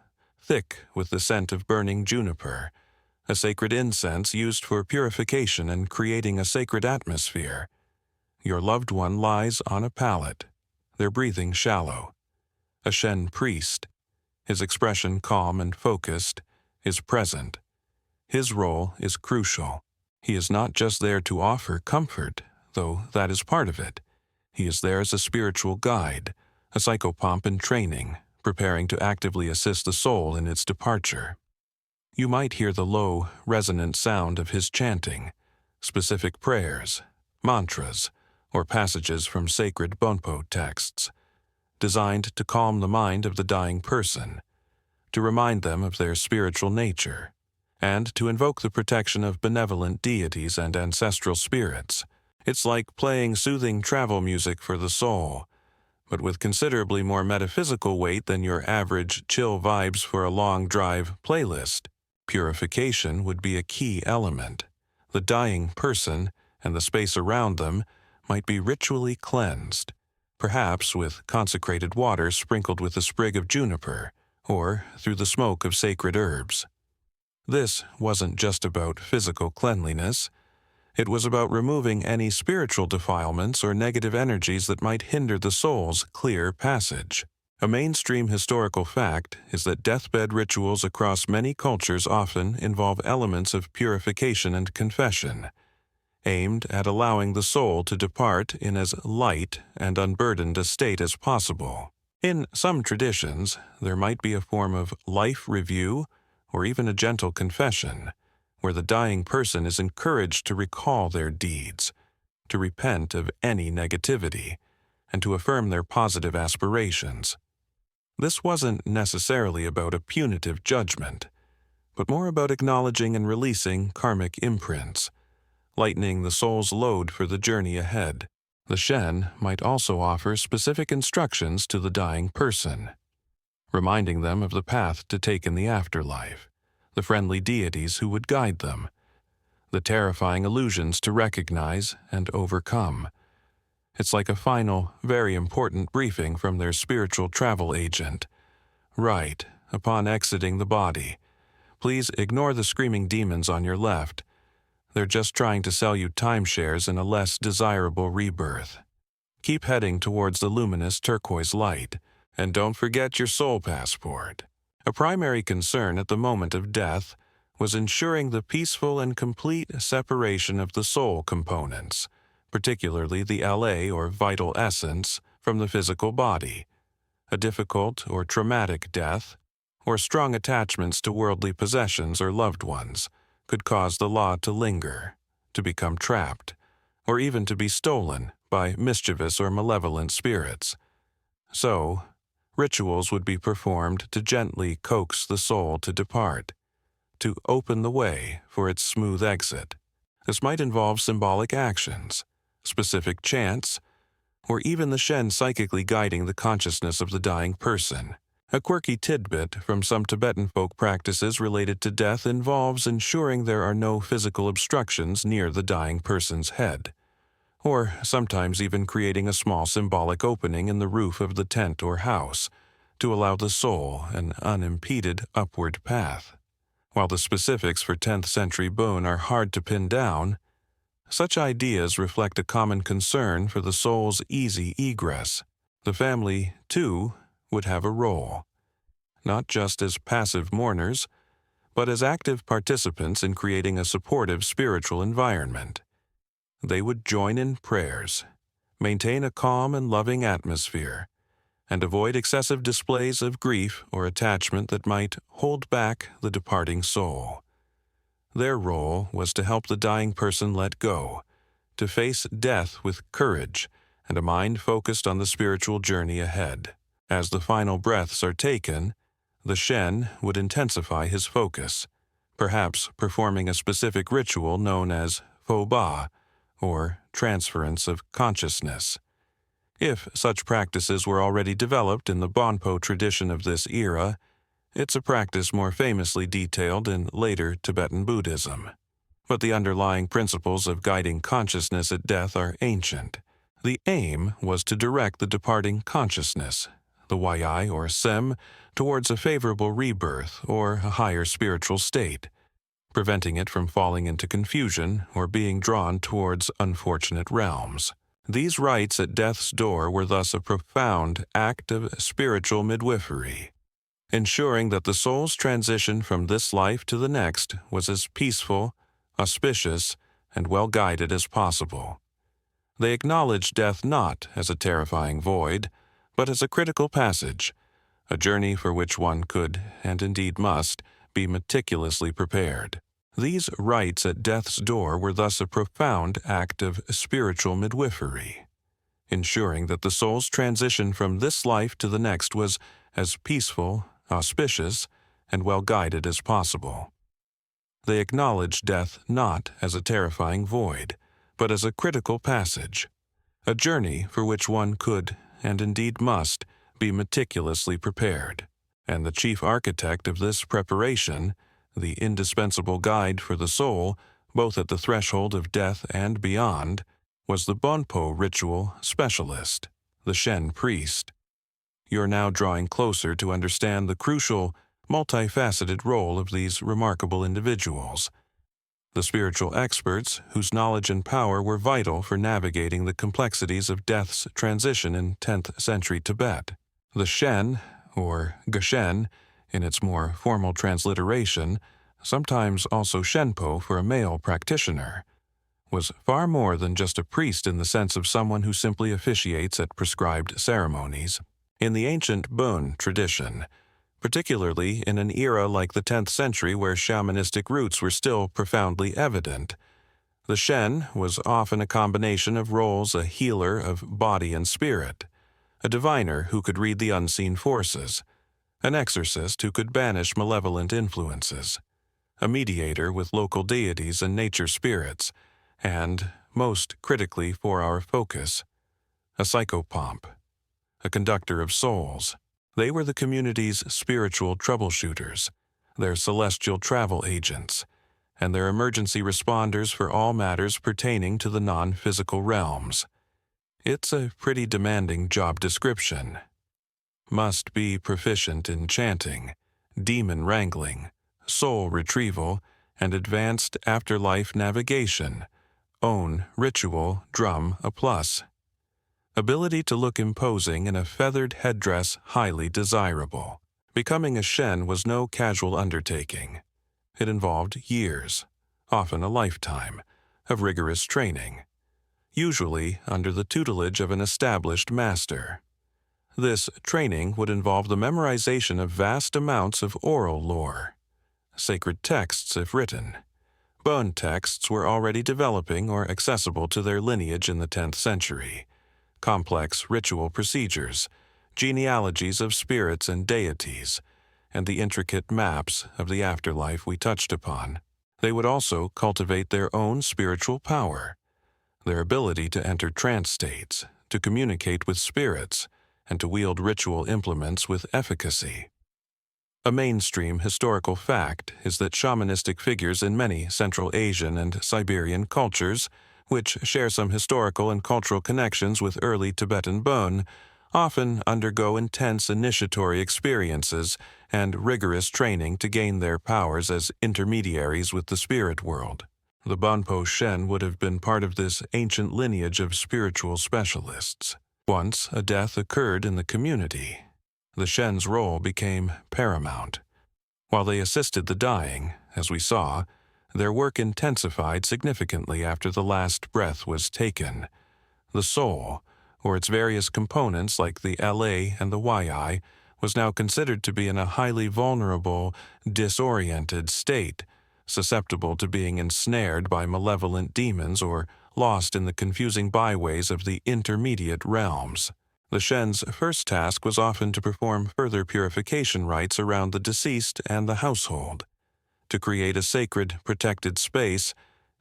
thick with the scent of burning juniper, a sacred incense used for purification and creating a sacred atmosphere. Your loved one lies on a pallet, their breathing shallow. A Shen priest, his expression calm and focused, is present. His role is crucial. He is not just there to offer comfort, though that is part of it. He is there as a spiritual guide, a psychopomp in training, preparing to actively assist the soul in its departure. You might hear the low, resonant sound of his chanting, specific prayers, mantras, or passages from sacred Bonpo texts, designed to calm the mind of the dying person, to remind them of their spiritual nature, and to invoke the protection of benevolent deities and ancestral spirits. It's like playing soothing travel music for the soul, but with considerably more metaphysical weight than your average chill vibes for a long drive playlist. Purification would be a key element. The dying person and the space around them might be ritually cleansed, perhaps with consecrated water sprinkled with a sprig of juniper, or through the smoke of sacred herbs. This wasn't just about physical cleanliness. It was about removing any spiritual defilements or negative energies that might hinder the soul's clear passage. A mainstream historical fact is that deathbed rituals across many cultures often involve elements of purification and confession, aimed at allowing the soul to depart in as light and unburdened a state as possible. In some traditions, there might be a form of life review or even a gentle confession, where the dying person is encouraged to recall their deeds, to repent of any negativity, and to affirm their positive aspirations. This wasn't necessarily about a punitive judgment, but more about acknowledging and releasing karmic imprints, lightening the soul's load for the journey ahead. The Shen might also offer specific instructions to the dying person, reminding them of the path to take in the afterlife, the friendly deities who would guide them, the terrifying illusions to recognize and overcome. It's like a final, very important briefing from their spiritual travel agent. Right, upon exiting the body, please ignore the screaming demons on your left. They're just trying to sell you timeshares in a less desirable rebirth. Keep heading towards the luminous turquoise light, and don't forget your soul passport. A primary concern at the moment of death was ensuring the peaceful and complete separation of the soul components, particularly the LA or vital essence, from the physical body. A difficult or traumatic death, or strong attachments to worldly possessions or loved ones, could cause the law to linger, to become trapped, or even to be stolen by mischievous or malevolent spirits. So, rituals would be performed to gently coax the soul to depart, to open the way for its smooth exit. This might involve symbolic actions, specific chants, or even the Shen psychically guiding the consciousness of the dying person. A quirky tidbit from some Tibetan folk practices related to death involves ensuring there are no physical obstructions near the dying person's head, or sometimes even creating a small symbolic opening in the roof of the tent or house to allow the soul an unimpeded upward path. While the specifics for 10th century Bon are hard to pin down, such ideas reflect a common concern for the soul's easy egress. The family, too, would have a role, not just as passive mourners, but as active participants in creating a supportive spiritual environment. They would join in prayers, maintain a calm and loving atmosphere, and avoid excessive displays of grief or attachment that might hold back the departing soul. Their role was to help the dying person let go, to face death with courage and a mind focused on the spiritual journey ahead. As the final breaths are taken, the Shen would intensify his focus, perhaps performing a specific ritual known as faux ba, or transference of consciousness. If such practices were already developed in the Bonpo tradition of this era, it's a practice more famously detailed in later Tibetan Buddhism. But the underlying principles of guiding consciousness at death are ancient. The aim was to direct the departing consciousness, the Wai or Sem, towards a favorable rebirth or a higher spiritual state, preventing it from falling into confusion or being drawn towards unfortunate realms. These rites at death's door were thus a profound act of spiritual midwifery, ensuring that the soul's transition from this life to the next was as peaceful, auspicious, and well-guided as possible. They acknowledged death not as a terrifying void, but as a critical passage, a journey for which one could, and indeed must, be meticulously prepared. These rites at death's door were thus a profound act of spiritual midwifery, ensuring that the soul's transition from this life to the next was as peaceful, auspicious, and well-guided as possible. They acknowledged death not as a terrifying void, but as a critical passage, a journey for which one could, and indeed must, be meticulously prepared. And the chief architect of this preparation, the indispensable guide for the soul, both at the threshold of death and beyond, was the Bonpo ritual specialist, the Shen priest. You're now drawing closer to understand the crucial, multifaceted role of these remarkable individuals, the spiritual experts whose knowledge and power were vital for navigating the complexities of death's transition in 10th century Tibet. The Shen, or Geshen, in its more formal transliteration, sometimes also Shenpo for a male practitioner, was far more than just a priest in the sense of someone who simply officiates at prescribed ceremonies. In the ancient Bon tradition, particularly in an era like the 10th century where shamanistic roots were still profoundly evident, the Shen was often a combination of roles: a healer of body and spirit, a diviner who could read the unseen forces, an exorcist who could banish malevolent influences, a mediator with local deities and nature spirits, and, most critically for our focus, a psychopomp, a conductor of souls. They were the community's spiritual troubleshooters, their celestial travel agents, and their emergency responders for all matters pertaining to the non-physical realms. It's a pretty demanding job description. Must be proficient in chanting, demon wrangling, soul retrieval, and advanced afterlife navigation. Own ritual drum a plus. Ability to look imposing in a feathered headdress highly desirable. Becoming a Shen was no casual undertaking. It involved years, often a lifetime, of rigorous training, usually under the tutelage of an established master. This training would involve the memorization of vast amounts of oral lore, sacred texts if written. Bon texts were already developing or accessible to their lineage in the 10th century. Complex ritual procedures, genealogies of spirits and deities, and the intricate maps of the afterlife we touched upon. They would also cultivate their own spiritual power, their ability to enter trance states, to communicate with spirits, and to wield ritual implements with efficacy. A mainstream historical fact is that shamanistic figures in many Central Asian and Siberian cultures, which share some historical and cultural connections with early Tibetan Bon, often undergo intense initiatory experiences and rigorous training to gain their powers as intermediaries with the spirit world. The Bonpo Shen would have been part of this ancient lineage of spiritual specialists. Once a death occurred in the community, the Shen's role became paramount. While they assisted the dying, as we saw, their work intensified significantly after the last breath was taken. The soul, or its various components like the La and the Yi, was now considered to be in a highly vulnerable, disoriented state, susceptible to being ensnared by malevolent demons or lost in the confusing byways of the intermediate realms. The Shen's first task was often to perform further purification rites around the deceased and the household, to create a sacred, protected space,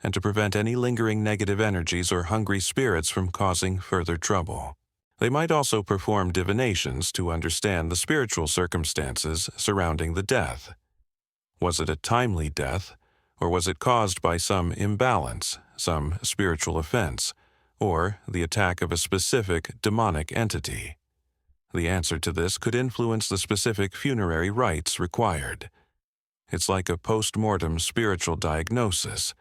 and to prevent any lingering negative energies or hungry spirits from causing further trouble. They might also perform divinations to understand the spiritual circumstances surrounding the death. Was it a timely death, or was it caused by some imbalance, some spiritual offense, or the attack of a specific demonic entity? The answer to this could influence the specific funerary rites required. It's like a post-mortem spiritual diagnosis,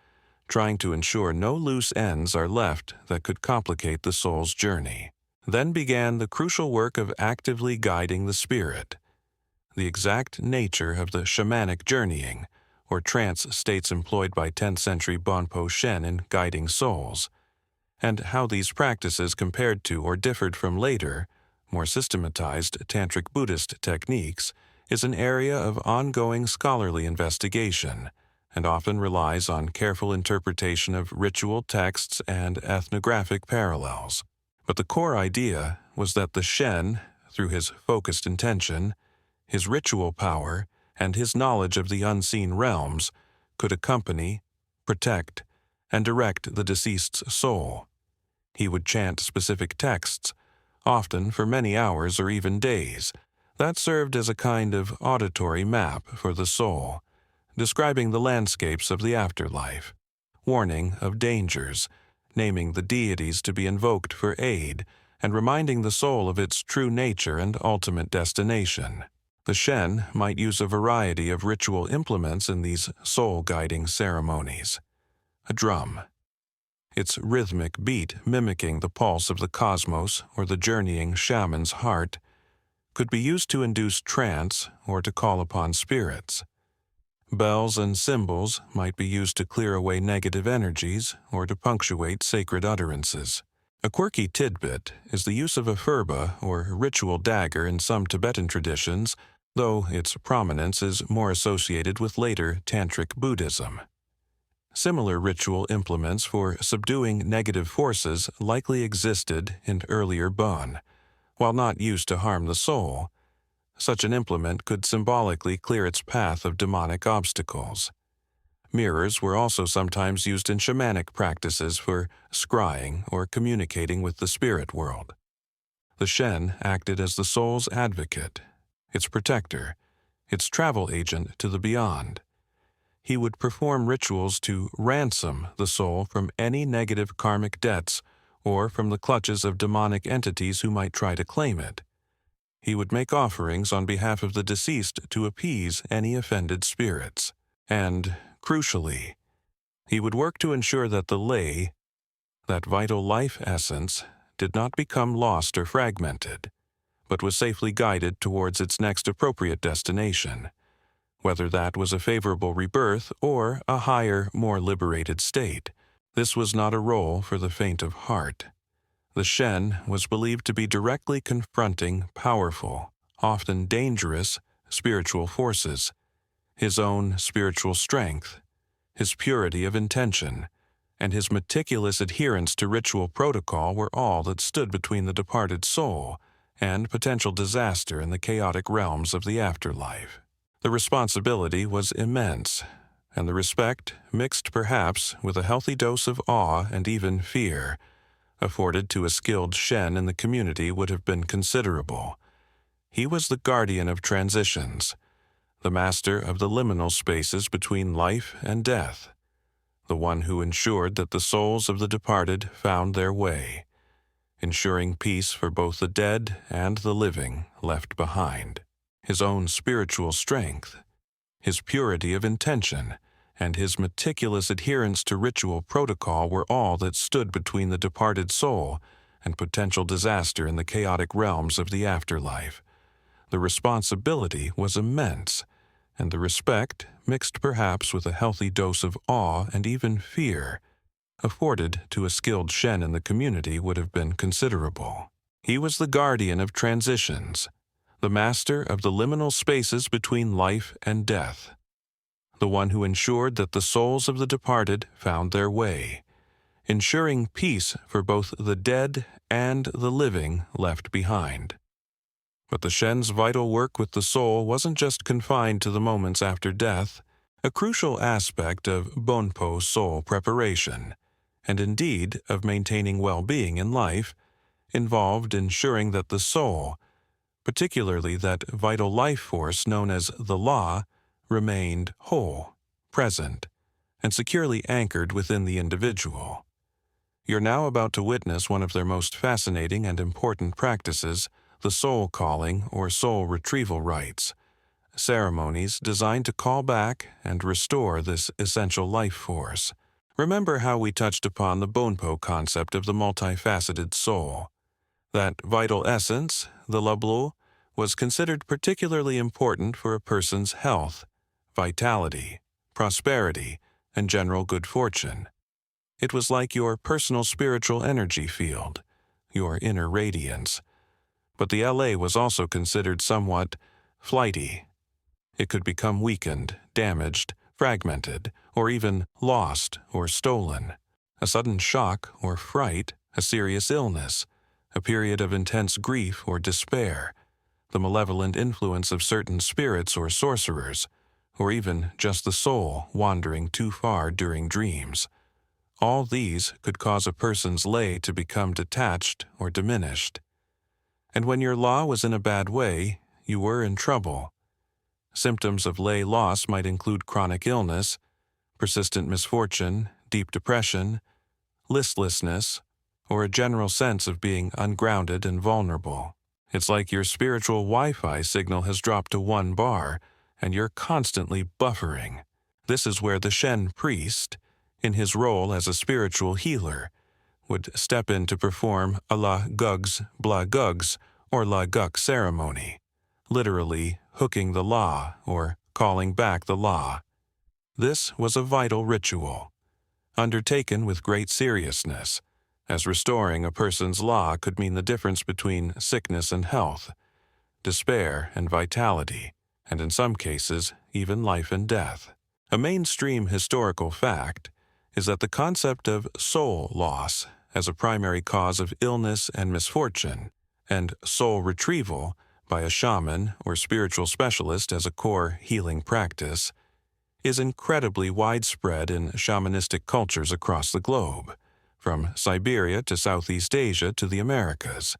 trying to ensure no loose ends are left that could complicate the soul's journey. Then began the crucial work of actively guiding the spirit. The exact nature of the shamanic journeying, or trance states employed by 10th century Bonpo Shen in guiding souls, and how these practices compared to or differed from later, more systematized Tantric Buddhist techniques, is an area of ongoing scholarly investigation, and often relies on careful interpretation of ritual texts and ethnographic parallels. But the core idea was that the Shen, through his focused intention, his ritual power, and his knowledge of the unseen realms, could accompany, protect, and direct the deceased's soul. He would chant specific texts, often for many hours or even days, that served as a kind of auditory map for the soul, describing the landscapes of the afterlife, warning of dangers, naming the deities to be invoked for aid, and reminding the soul of its true nature and ultimate destination. The Shen might use a variety of ritual implements in these soul-guiding ceremonies. A drum, its rhythmic beat mimicking the pulse of the cosmos or the journeying shaman's heart, could be used to induce trance or to call upon spirits. Bells and cymbals might be used to clear away negative energies or to punctuate sacred utterances. A quirky tidbit is the use of a furba or ritual dagger in some Tibetan traditions, though its prominence is more associated with later Tantric Buddhism. Similar ritual implements for subduing negative forces likely existed in earlier Bon. While not used to harm the soul, such an implement could symbolically clear its path of demonic obstacles. Mirrors were also sometimes used in shamanic practices for scrying or communicating with the spirit world. The Shen acted as the soul's advocate, its protector, its travel agent to the beyond. He would perform rituals to ransom the soul from any negative karmic debts or from the clutches of demonic entities who might try to claim it. He would make offerings on behalf of the deceased to appease any offended spirits. And, crucially, he would work to ensure that the lei, that vital life essence, did not become lost or fragmented, but was safely guided towards its next appropriate destination, whether that was a favorable rebirth or a higher, more liberated state. This was not a role for the faint of heart. The Shen was believed to be directly confronting powerful, often dangerous, spiritual forces. His own spiritual strength, his purity of intention, and his meticulous adherence to ritual protocol were all that stood between the departed soul and potential disaster in the chaotic realms of the afterlife. The responsibility was immense, and the respect, mixed perhaps with a healthy dose of awe and even fear, afforded to a skilled Shen in the community would have been considerable. He was the guardian of transitions, the master of the liminal spaces between life and death, the one who ensured that the souls of the departed found their way, ensuring peace for both the dead and the living left behind. His own spiritual strength, his purity of intention, and his meticulous adherence to ritual protocol were all that stood between the departed soul and potential disaster in the chaotic realms of the afterlife. The responsibility was immense, and the respect, mixed perhaps with a healthy dose of awe and even fear, afforded to a skilled Shen in the community would have been considerable. He was the guardian of transitions, the master of the liminal spaces between life and death, the one who ensured that the souls of the departed found their way, ensuring peace for both the dead and the living left behind. But the Shen's vital work with the soul wasn't just confined to the moments after death. A crucial aspect of Bonpo soul preparation, and indeed of maintaining well-being in life, involved ensuring that the soul, particularly that vital life force known as the law, remained whole, present, and securely anchored within the individual. You're now about to witness one of their most fascinating and important practices, the soul calling or soul retrieval rites, ceremonies designed to call back and restore this essential life force. Remember how we touched upon the Bonpo concept of the multifaceted soul. That vital essence, the lablo, was considered particularly important for a person's health, vitality, prosperity, and general good fortune. It was like your personal spiritual energy field, your inner radiance. But the LA was also considered somewhat flighty. It could become weakened, damaged, fragmented, or even lost or stolen. A sudden shock or fright, a serious illness, a period of intense grief or despair, the malevolent influence of certain spirits or sorcerers, or even just the soul wandering too far during dreams. All these could cause a person's lay to become detached or diminished. And when your law was in a bad way, you were in trouble. Symptoms of lay loss might include chronic illness, persistent misfortune, deep depression, listlessness, or a general sense of being ungrounded and vulnerable. It's like your spiritual Wi-Fi signal has dropped to 1 bar, and you're constantly buffering. This is where the Shen priest, in his role as a spiritual healer, would step in to perform a la gugs, bla gugs, or la guk ceremony, literally hooking the law or calling back the law. This was a vital ritual, undertaken with great seriousness, as restoring a person's law could mean the difference between sickness and health, despair and vitality, and in some cases, even life and death. A mainstream historical fact is that the concept of soul loss as a primary cause of illness and misfortune, and soul retrieval by a shaman or spiritual specialist as a core healing practice, is incredibly widespread in shamanistic cultures across the globe, from Siberia to Southeast Asia to the Americas.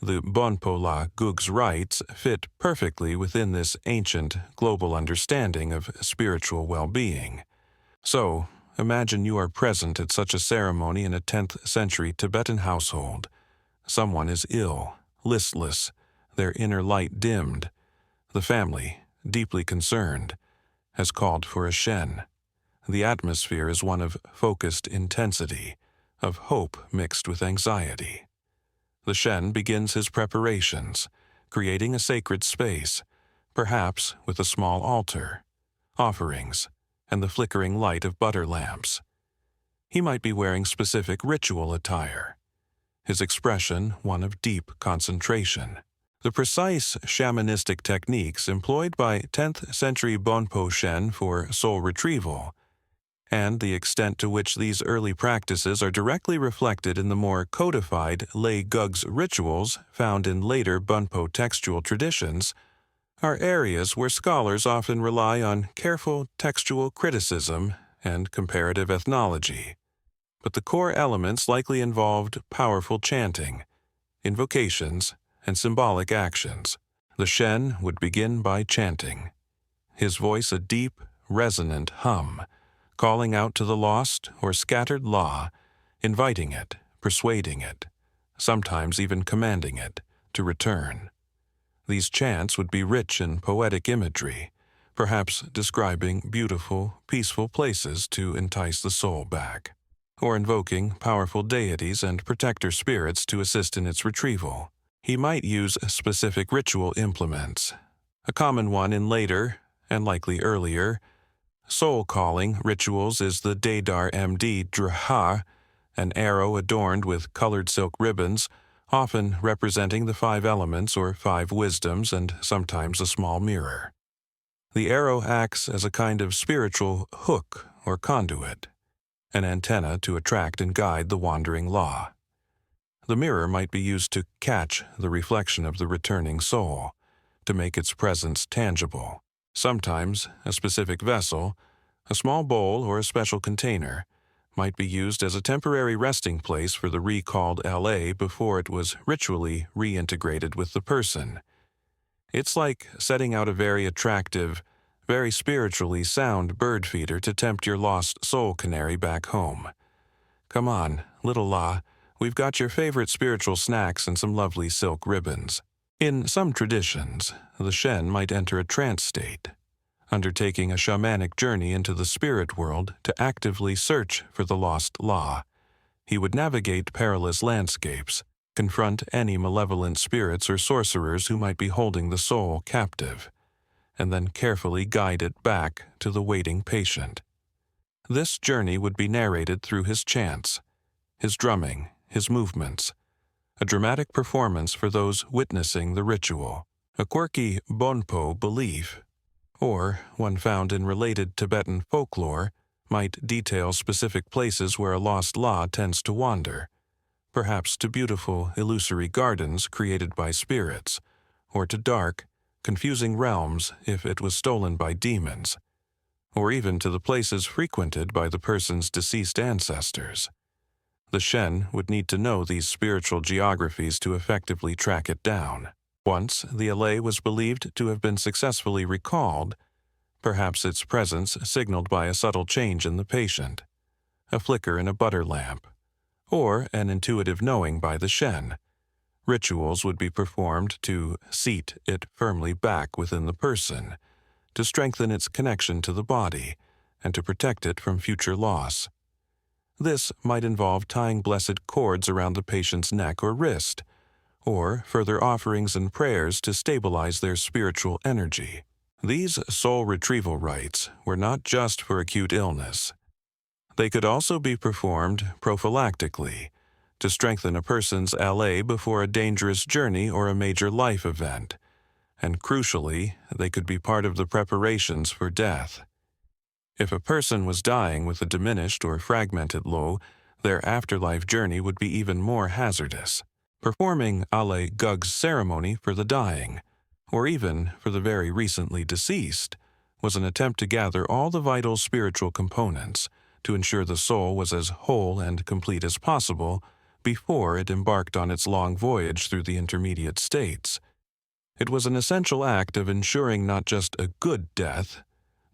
The Bonpo la Gug's rites fit perfectly within this ancient global understanding of spiritual well-being. So, imagine you are present at such a ceremony in a 10th century Tibetan household. Someone is ill, listless, their inner light dimmed. The family, deeply concerned, has called for a Shen. The atmosphere is one of focused intensity, of hope mixed with anxiety. The Shen begins his preparations, creating a sacred space, perhaps with a small altar, offerings, and the flickering light of butter lamps. He might be wearing specific ritual attire, his expression one of deep concentration. The precise shamanistic techniques employed by 10th century Bonpo Shen for soul retrieval, and the extent to which these early practices are directly reflected in the more codified lay gugs rituals found in later Bonpo textual traditions, are areas where scholars often rely on careful textual criticism and comparative ethnology. But the core elements likely involved powerful chanting, invocations, and symbolic actions. The Shen would begin by chanting, his voice a deep, resonant hum, calling out to the lost or scattered law, inviting it, persuading it, sometimes even commanding it, to return. These chants would be rich in poetic imagery, perhaps describing beautiful, peaceful places to entice the soul back, or invoking powerful deities and protector spirits to assist in its retrieval. He might use specific ritual implements. A common one in later, and likely earlier, soul-calling rituals is the Dedar MD Drha, an arrow adorned with colored silk ribbons, often representing the 5 elements or 5 wisdoms and sometimes a small mirror. The arrow acts as a kind of spiritual hook or conduit, an antenna to attract and guide the wandering law. The mirror might be used to catch the reflection of the returning soul, to make its presence tangible. Sometimes, a specific vessel, a small bowl or a special container, might be used as a temporary resting place for the recalled LA before it was ritually reintegrated with the person. It's like setting out a very attractive, very spiritually sound bird feeder to tempt your lost soul canary back home. Come on, little La, we've got your favorite spiritual snacks and some lovely silk ribbons. In some traditions, the Shen might enter a trance state, undertaking a shamanic journey into the spirit world to actively search for the lost law. He would navigate perilous landscapes, confront any malevolent spirits or sorcerers who might be holding the soul captive, and then carefully guide it back to the waiting patient. This journey would be narrated through his chants, his drumming, his movements, a dramatic performance for those witnessing the ritual. A quirky Bonpo belief, or one found in related Tibetan folklore, might detail specific places where a lost law tends to wander, perhaps to beautiful, illusory gardens created by spirits, or to dark, confusing realms if it was stolen by demons, or even to the places frequented by the person's deceased ancestors. The Shen would need to know these spiritual geographies to effectively track it down. Once the allay was believed to have been successfully recalled, perhaps its presence signaled by a subtle change in the patient, a flicker in a butter lamp, or an intuitive knowing by the Shen. Rituals would be performed to seat it firmly back within the person, to strengthen its connection to the body, and to protect it from future loss. This might involve tying blessed cords around the patient's neck or wrist, or further offerings and prayers to stabilize their spiritual energy. These soul retrieval rites were not just for acute illness. They could also be performed prophylactically, to strengthen a person's LA before a dangerous journey or a major life event, and crucially, they could be part of the preparations for death. If a person was dying with a diminished or fragmented lo, their afterlife journey would be even more hazardous. Performing Ale Gug's ceremony for the dying, or even for the very recently deceased, was an attempt to gather all the vital spiritual components to ensure the soul was as whole and complete as possible before it embarked on its long voyage through the intermediate states. It was an essential act of ensuring not just a good death,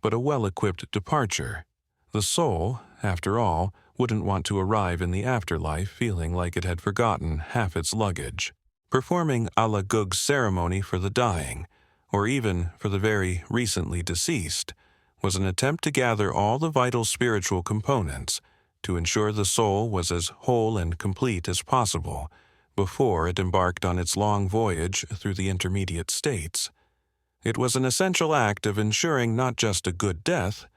but a well-equipped departure. The soul, after all, wouldn't want to arrive in the afterlife feeling like it had forgotten half its luggage. Performing Ala Gug's ceremony for the dying, or even for the very recently deceased, was an attempt to gather all the vital spiritual components to ensure the soul was as whole and complete as possible before it embarked on its long voyage through the intermediate states. It was an essential act of ensuring not just a good death,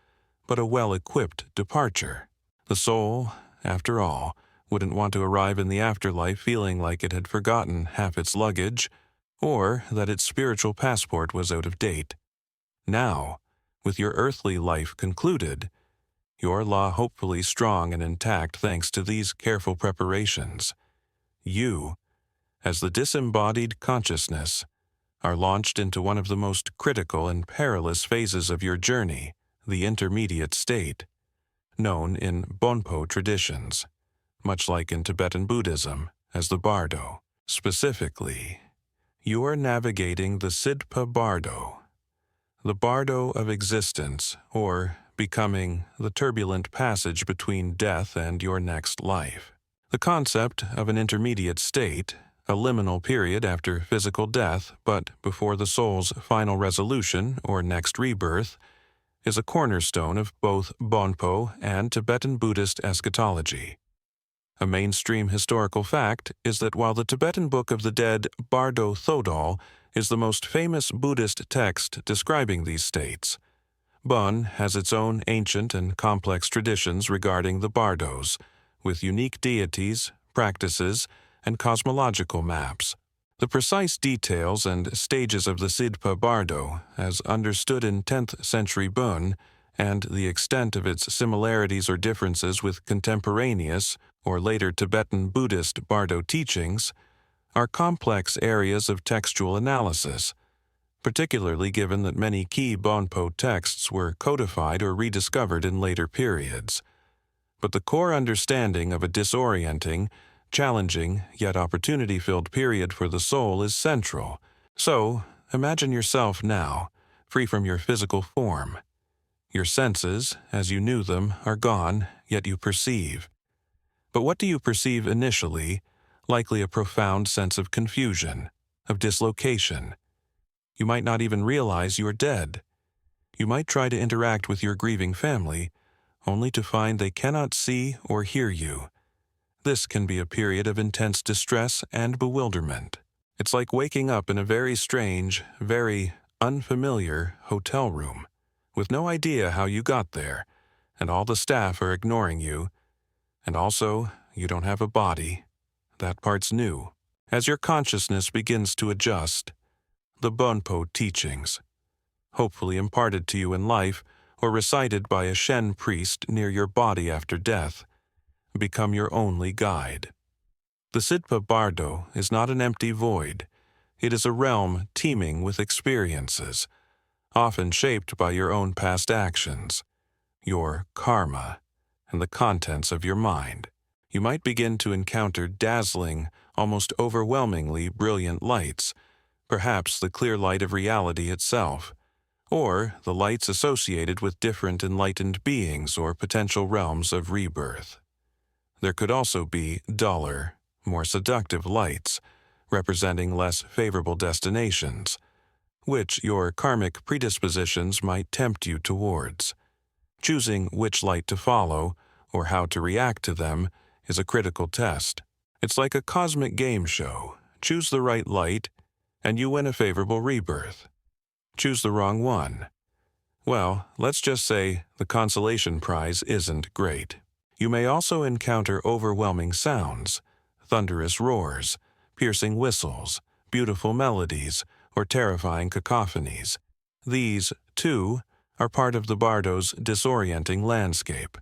but a well-equipped departure. The soul, after all, wouldn't want to arrive in the afterlife feeling like it had forgotten half its luggage, or that its spiritual passport was out of date. Now, with your earthly life concluded, your law hopefully strong and intact thanks to these careful preparations, you, as the disembodied consciousness, are launched into one of the most critical and perilous phases of your journey, the intermediate state, known in Bonpo traditions, much like in Tibetan Buddhism, as the Bardo. Specifically, you are navigating the Sidpa Bardo, the Bardo of existence, or becoming the turbulent passage between death and your next life. The concept of an intermediate state, a liminal period after physical death but before the soul's final resolution or next rebirth, is a cornerstone of both Bonpo and Tibetan Buddhist eschatology. A mainstream historical fact is that while the Tibetan Book of the Dead Bardo Thodol is the most famous Buddhist text describing these states, Bon has its own ancient and complex traditions regarding the Bardos, with unique deities, practices, and cosmological maps. The precise details and stages of the Sidpa Bardo, as understood in 10th century Bön, and the extent of its similarities or differences with contemporaneous or later Tibetan Buddhist Bardo teachings, are complex areas of textual analysis, particularly given that many key Bonpo texts were codified or rediscovered in later periods. But the core understanding of a disorienting, challenging, yet opportunity-filled period for the soul is central. So, imagine yourself now, free from your physical form. Your senses, as you knew them, are gone, yet you perceive. But what do you perceive initially? Likely a profound sense of confusion, of dislocation. You might not even realize you're dead. You might try to interact with your grieving family, only to find they cannot see or hear you. This can be a period of intense distress and bewilderment. It's like waking up in a very strange, very unfamiliar hotel room, with no idea how you got there, and all the staff are ignoring you, and also you don't have a body. That part's new. As your consciousness begins to adjust, the Bonpo teachings, hopefully imparted to you in life or recited by a Shen priest near your body after death, become your only guide. The Sidpa Bardo is not an empty void. It is a realm teeming with experiences, often shaped by your own past actions, your karma, and the contents of your mind. You might begin to encounter dazzling, almost overwhelmingly brilliant lights, perhaps the clear light of reality itself, or the lights associated with different enlightened beings or potential realms of rebirth. There could also be duller, more seductive lights, representing less favorable destinations, which your karmic predispositions might tempt you towards. Choosing which light to follow, or how to react to them, is a critical test. It's like a cosmic game show. Choose the right light, and you win a favorable rebirth. Choose the wrong one. Well, let's just say the consolation prize isn't great. You may also encounter overwhelming sounds, thunderous roars, piercing whistles, beautiful melodies, or terrifying cacophonies. These, too, are part of the Bardo's disorienting landscape,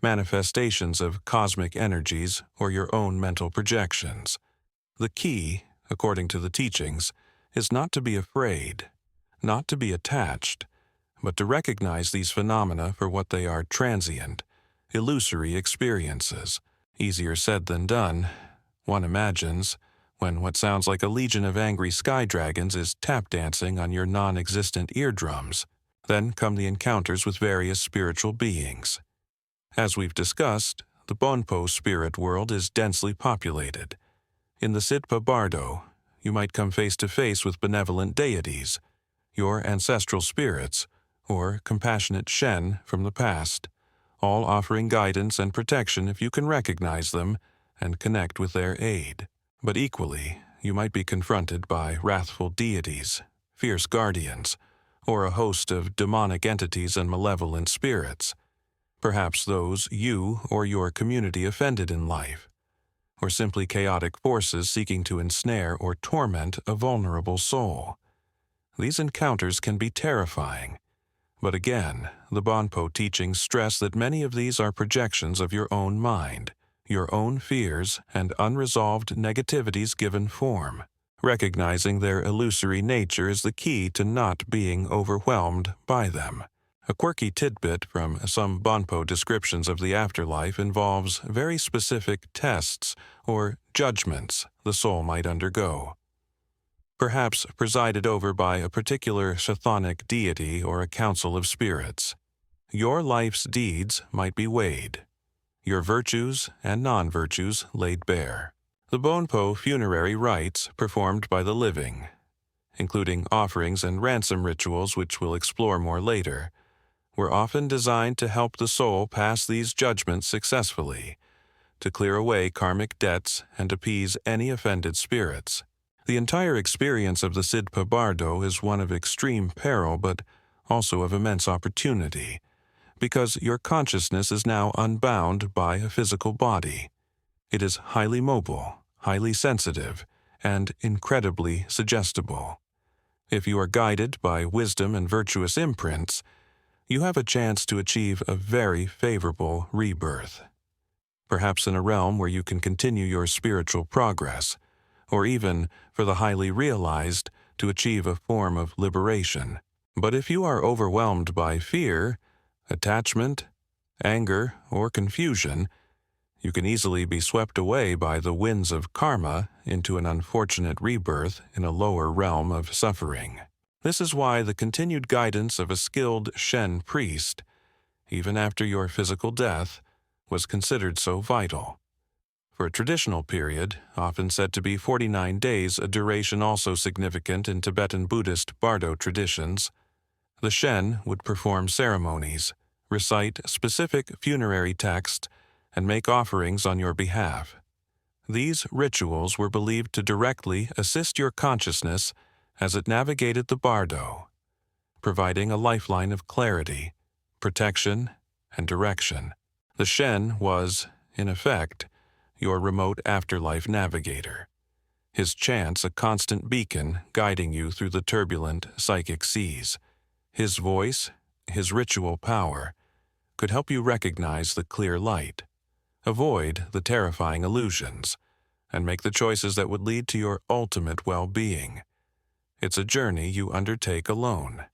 manifestations of cosmic energies or your own mental projections. The key, according to the teachings, is not to be afraid, not to be attached, but to recognize these phenomena for what they are: transient, illusory experiences. Easier said than done, one imagines, when what sounds like a legion of angry sky dragons is tap dancing on your non-existent eardrums. Then come the encounters with various spiritual beings. As we've discussed, the Bonpo spirit world is densely populated. In the Sidpa Bardo, you might come face to face with benevolent deities, your ancestral spirits, or compassionate Shen from the past, all offering guidance and protection if you can recognize them and connect with their aid. But equally, you might be confronted by wrathful deities, fierce guardians, or a host of demonic entities and malevolent spirits, perhaps those you or your community offended in life, or simply chaotic forces seeking to ensnare or torment a vulnerable soul. These encounters can be terrifying, but again, the Bonpo teachings stress that many of these are projections of your own mind, your own fears and unresolved negativities given form. Recognizing their illusory nature is the key to not being overwhelmed by them. A quirky tidbit from some Bonpo descriptions of the afterlife involves very specific tests or judgments the soul might undergo, perhaps presided over by a particular chthonic deity or a council of spirits. Your life's deeds might be weighed, your virtues and non-virtues laid bare. The Bonpo funerary rites performed by the living, including offerings and ransom rituals which we'll explore more later, were often designed to help the soul pass these judgments successfully, to clear away karmic debts and appease any offended spirits. The entire experience of the Sidpa Bardo is one of extreme peril but also of immense opportunity, because your consciousness is now unbound by a physical body. It is highly mobile, highly sensitive, and incredibly suggestible. If you are guided by wisdom and virtuous imprints, you have a chance to achieve a very favorable rebirth, perhaps in a realm where you can continue your spiritual progress, or even, for the highly realized, to achieve a form of liberation. But if you are overwhelmed by fear, attachment, anger, or confusion, you can easily be swept away by the winds of karma into an unfortunate rebirth in a lower realm of suffering. This is why the continued guidance of a skilled Shen priest, even after your physical death, was considered so vital. For a traditional period, often said to be 49 days, a duration also significant in Tibetan Buddhist Bardo traditions, the Shen would perform ceremonies, recite specific funerary texts, and make offerings on your behalf. These rituals were believed to directly assist your consciousness as it navigated the Bardo, providing a lifeline of clarity, protection, and direction. The Shen was, in effect, your remote afterlife navigator, his chants a constant beacon guiding you through the turbulent psychic seas. His voice, his ritual power, could help you recognize the clear light, avoid the terrifying illusions, and make the choices that would lead to your ultimate well-being. It's a journey you undertake alone,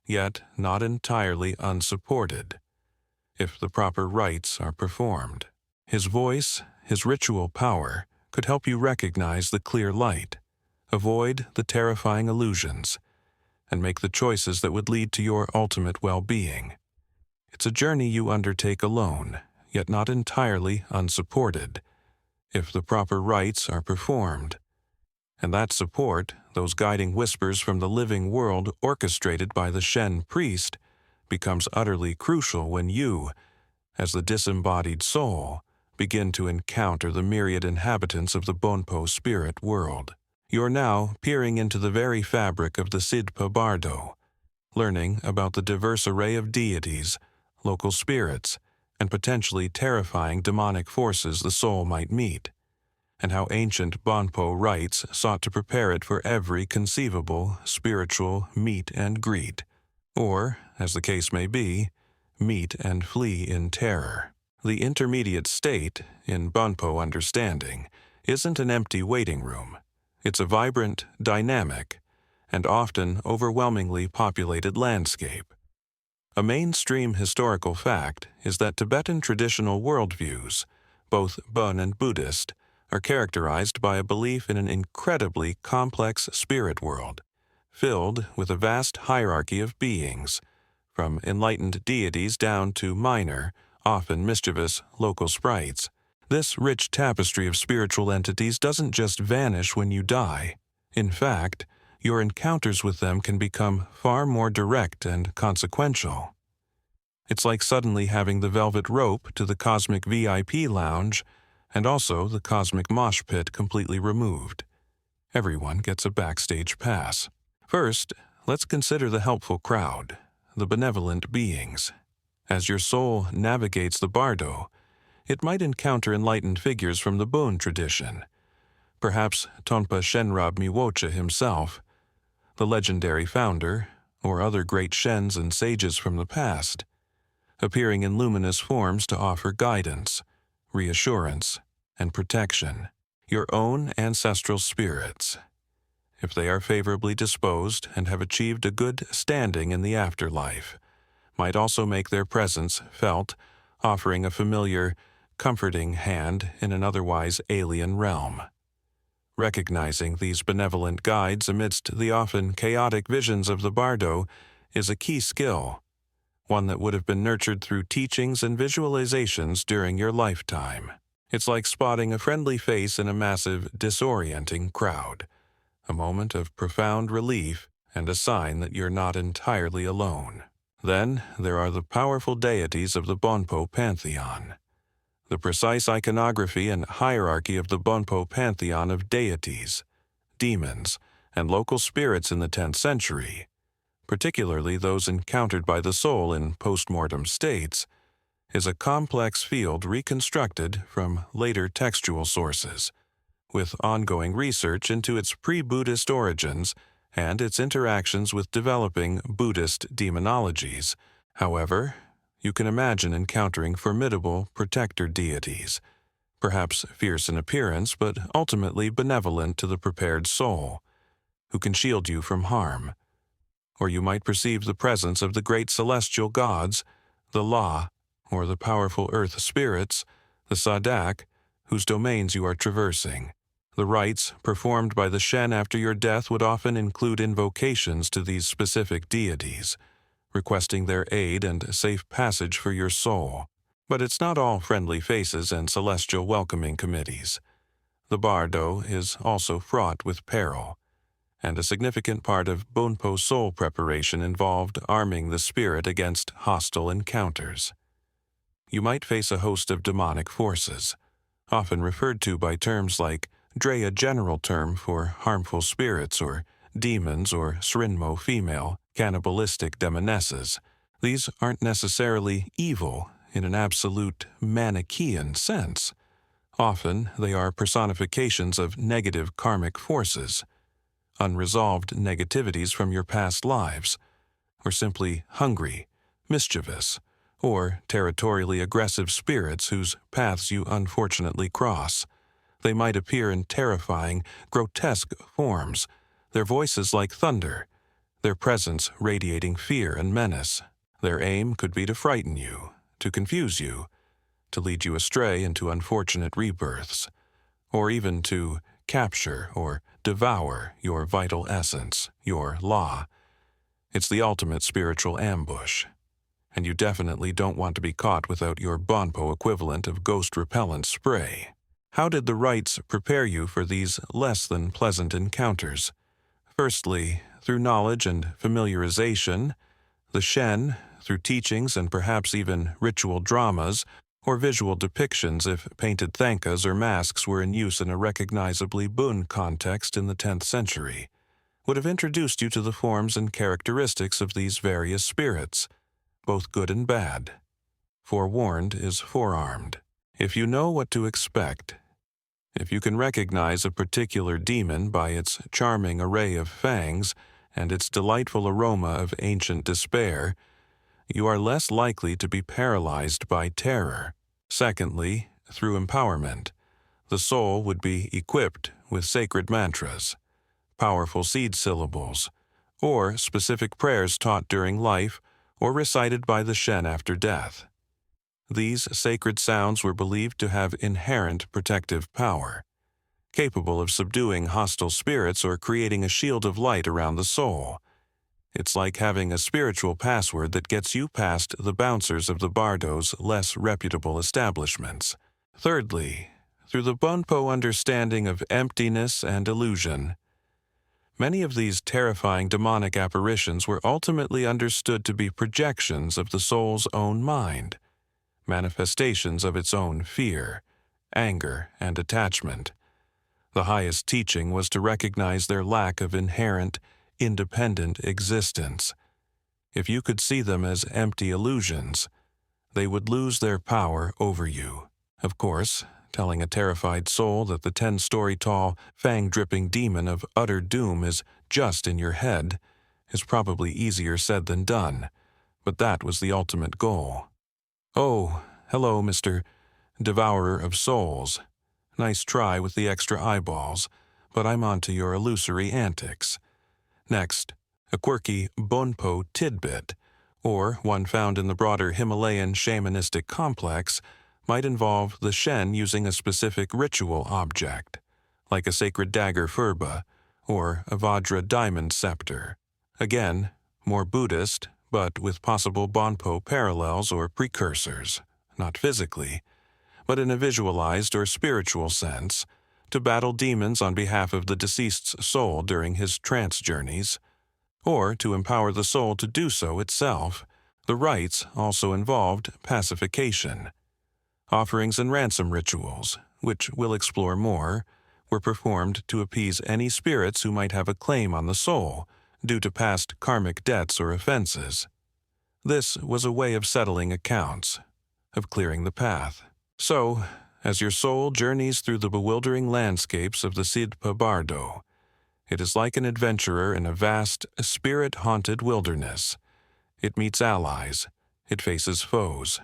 yet not entirely unsupported, if the proper rites are performed. His voice, his ritual power, could help you recognize the clear light, avoid the terrifying illusions, and make the choices that would lead to your ultimate well-being. It's a journey you undertake alone, yet not entirely unsupported, if the proper rites are performed. And that support, those guiding whispers from the living world orchestrated by the Shen priest, becomes utterly crucial when you, as the disembodied soul, begin to encounter the myriad inhabitants of the Bonpo spirit world. You're now peering into the very fabric of the Sidpa Bardo, learning about the diverse array of deities, local spirits, and potentially terrifying demonic forces the soul might meet, and how ancient Bonpo rites sought to prepare it for every conceivable spiritual meet and greet, or, as the case may be, meet and flee in terror. The intermediate state, in Bonpo understanding, isn't an empty waiting room. It's a vibrant, dynamic, and often overwhelmingly populated landscape. A mainstream historical fact is that Tibetan traditional worldviews, both Bon and Buddhist, are characterized by a belief in an incredibly complex spirit world, filled with a vast hierarchy of beings, from enlightened deities down to minor, often mischievous, local sprites. This rich tapestry of spiritual entities doesn't just vanish when you die. In fact, your encounters with them can become far more direct and consequential. It's like suddenly having the velvet rope to the cosmic VIP lounge and also the cosmic mosh pit completely removed. Everyone gets a backstage pass. First, let's consider the helpful crowd, the benevolent beings. As your soul navigates the Bardo, it might encounter enlightened figures from the Bon tradition, perhaps Tonpa Shenrab Miwocha himself, the legendary founder, or other great Shens and sages from the past, appearing in luminous forms to offer guidance, reassurance, and protection. Your own ancestral spirits, if they are favorably disposed and have achieved a good standing in the afterlife, might also make their presence felt, offering a familiar, comforting hand in an otherwise alien realm. Recognizing these benevolent guides amidst the often chaotic visions of the Bardo is a key skill, one that would have been nurtured through teachings and visualizations during your lifetime. It's like spotting a friendly face in a massive, disorienting crowd, a moment of profound relief and a sign that you're not entirely alone. Then there are the powerful deities of the Bonpo pantheon. The precise iconography and hierarchy of the Bonpo pantheon of deities, demons, and local spirits in the 10th century, particularly those encountered by the soul in post-mortem states, is a complex field reconstructed from later textual sources, with ongoing research into its pre-Buddhist origins and its interactions with developing Buddhist demonologies. However, you can imagine encountering formidable protector deities, perhaps fierce in appearance but ultimately benevolent to the prepared soul, who can shield you from harm. Or you might perceive the presence of the great celestial gods, the La, or the powerful earth spirits, the Sadak, whose domains you are traversing. The rites performed by the Shen after your death would often include invocations to these specific deities, requesting their aid and safe passage for your soul. But it's not all friendly faces and celestial welcoming committees. The bardo is also fraught with peril, and a significant part of Bonpo soul preparation involved arming the spirit against hostile encounters. You might face a host of demonic forces, often referred to by terms like Dre, a general term for harmful spirits, or demons, or Srinmo, female, cannibalistic demonesses. These aren't necessarily evil in an absolute Manichaean sense. Often they are personifications of negative karmic forces, unresolved negativities from your past lives, or simply hungry, mischievous, or territorially aggressive spirits whose paths you unfortunately cross. They might appear in terrifying, grotesque forms, their voices like thunder, their presence radiating fear and menace. Their aim could be to frighten you, to confuse you, to lead you astray into unfortunate rebirths, or even to capture or devour your vital essence, your law. It's the ultimate spiritual ambush, and you definitely don't want to be caught without your Bonpo equivalent of ghost repellent spray. How did the rites prepare you for these less than pleasant encounters? Firstly, through knowledge and familiarization, the Shen, through teachings and perhaps even ritual dramas, or visual depictions if painted thankas or masks were in use in a recognizably Bön context in the 10th century, would have introduced you to the forms and characteristics of these various spirits, both good and bad. Forewarned is forearmed. If you know what to expect, if you can recognize a particular demon by its charming array of fangs and its delightful aroma of ancient despair, you are less likely to be paralyzed by terror. Secondly, through empowerment, the soul would be equipped with sacred mantras, powerful seed syllables, or specific prayers taught during life or recited by the Shen after death. These sacred sounds were believed to have inherent protective power, capable of subduing hostile spirits or creating a shield of light around the soul. It's like having a spiritual password that gets you past the bouncers of the bardo's less reputable establishments. Thirdly, through the Bonpo understanding of emptiness and illusion, many of these terrifying demonic apparitions were ultimately understood to be projections of the soul's own mind, manifestations of its own fear, anger, and attachment. The highest teaching was to recognize their lack of inherent, independent existence. If you could see them as empty illusions, they would lose their power over you. Of course, telling a terrified soul that the 10-story-tall, fang-dripping demon of utter doom is just in your head is probably easier said than done, but that was the ultimate goal. Oh, hello, Mr. Devourer of Souls. Nice try with the extra eyeballs, but I'm on to your illusory antics. Next, a quirky Bonpo tidbit, or one found in the broader Himalayan shamanistic complex, might involve the Shen using a specific ritual object, like a sacred dagger furba, or a Vajra diamond scepter. Again, more Buddhist, but with possible Bonpo parallels or precursors, not physically, but in a visualized or spiritual sense, to battle demons on behalf of the deceased's soul during his trance journeys, or to empower the soul to do so itself. The rites also involved pacification. Offerings and ransom rituals, which we'll explore more, were performed to appease any spirits who might have a claim on the soul due to past karmic debts or offenses. This was a way of settling accounts, of clearing the path. So, as your soul journeys through the bewildering landscapes of the Sidpa Bardo, it is like an adventurer in a vast, spirit-haunted wilderness. It meets allies, it faces foes.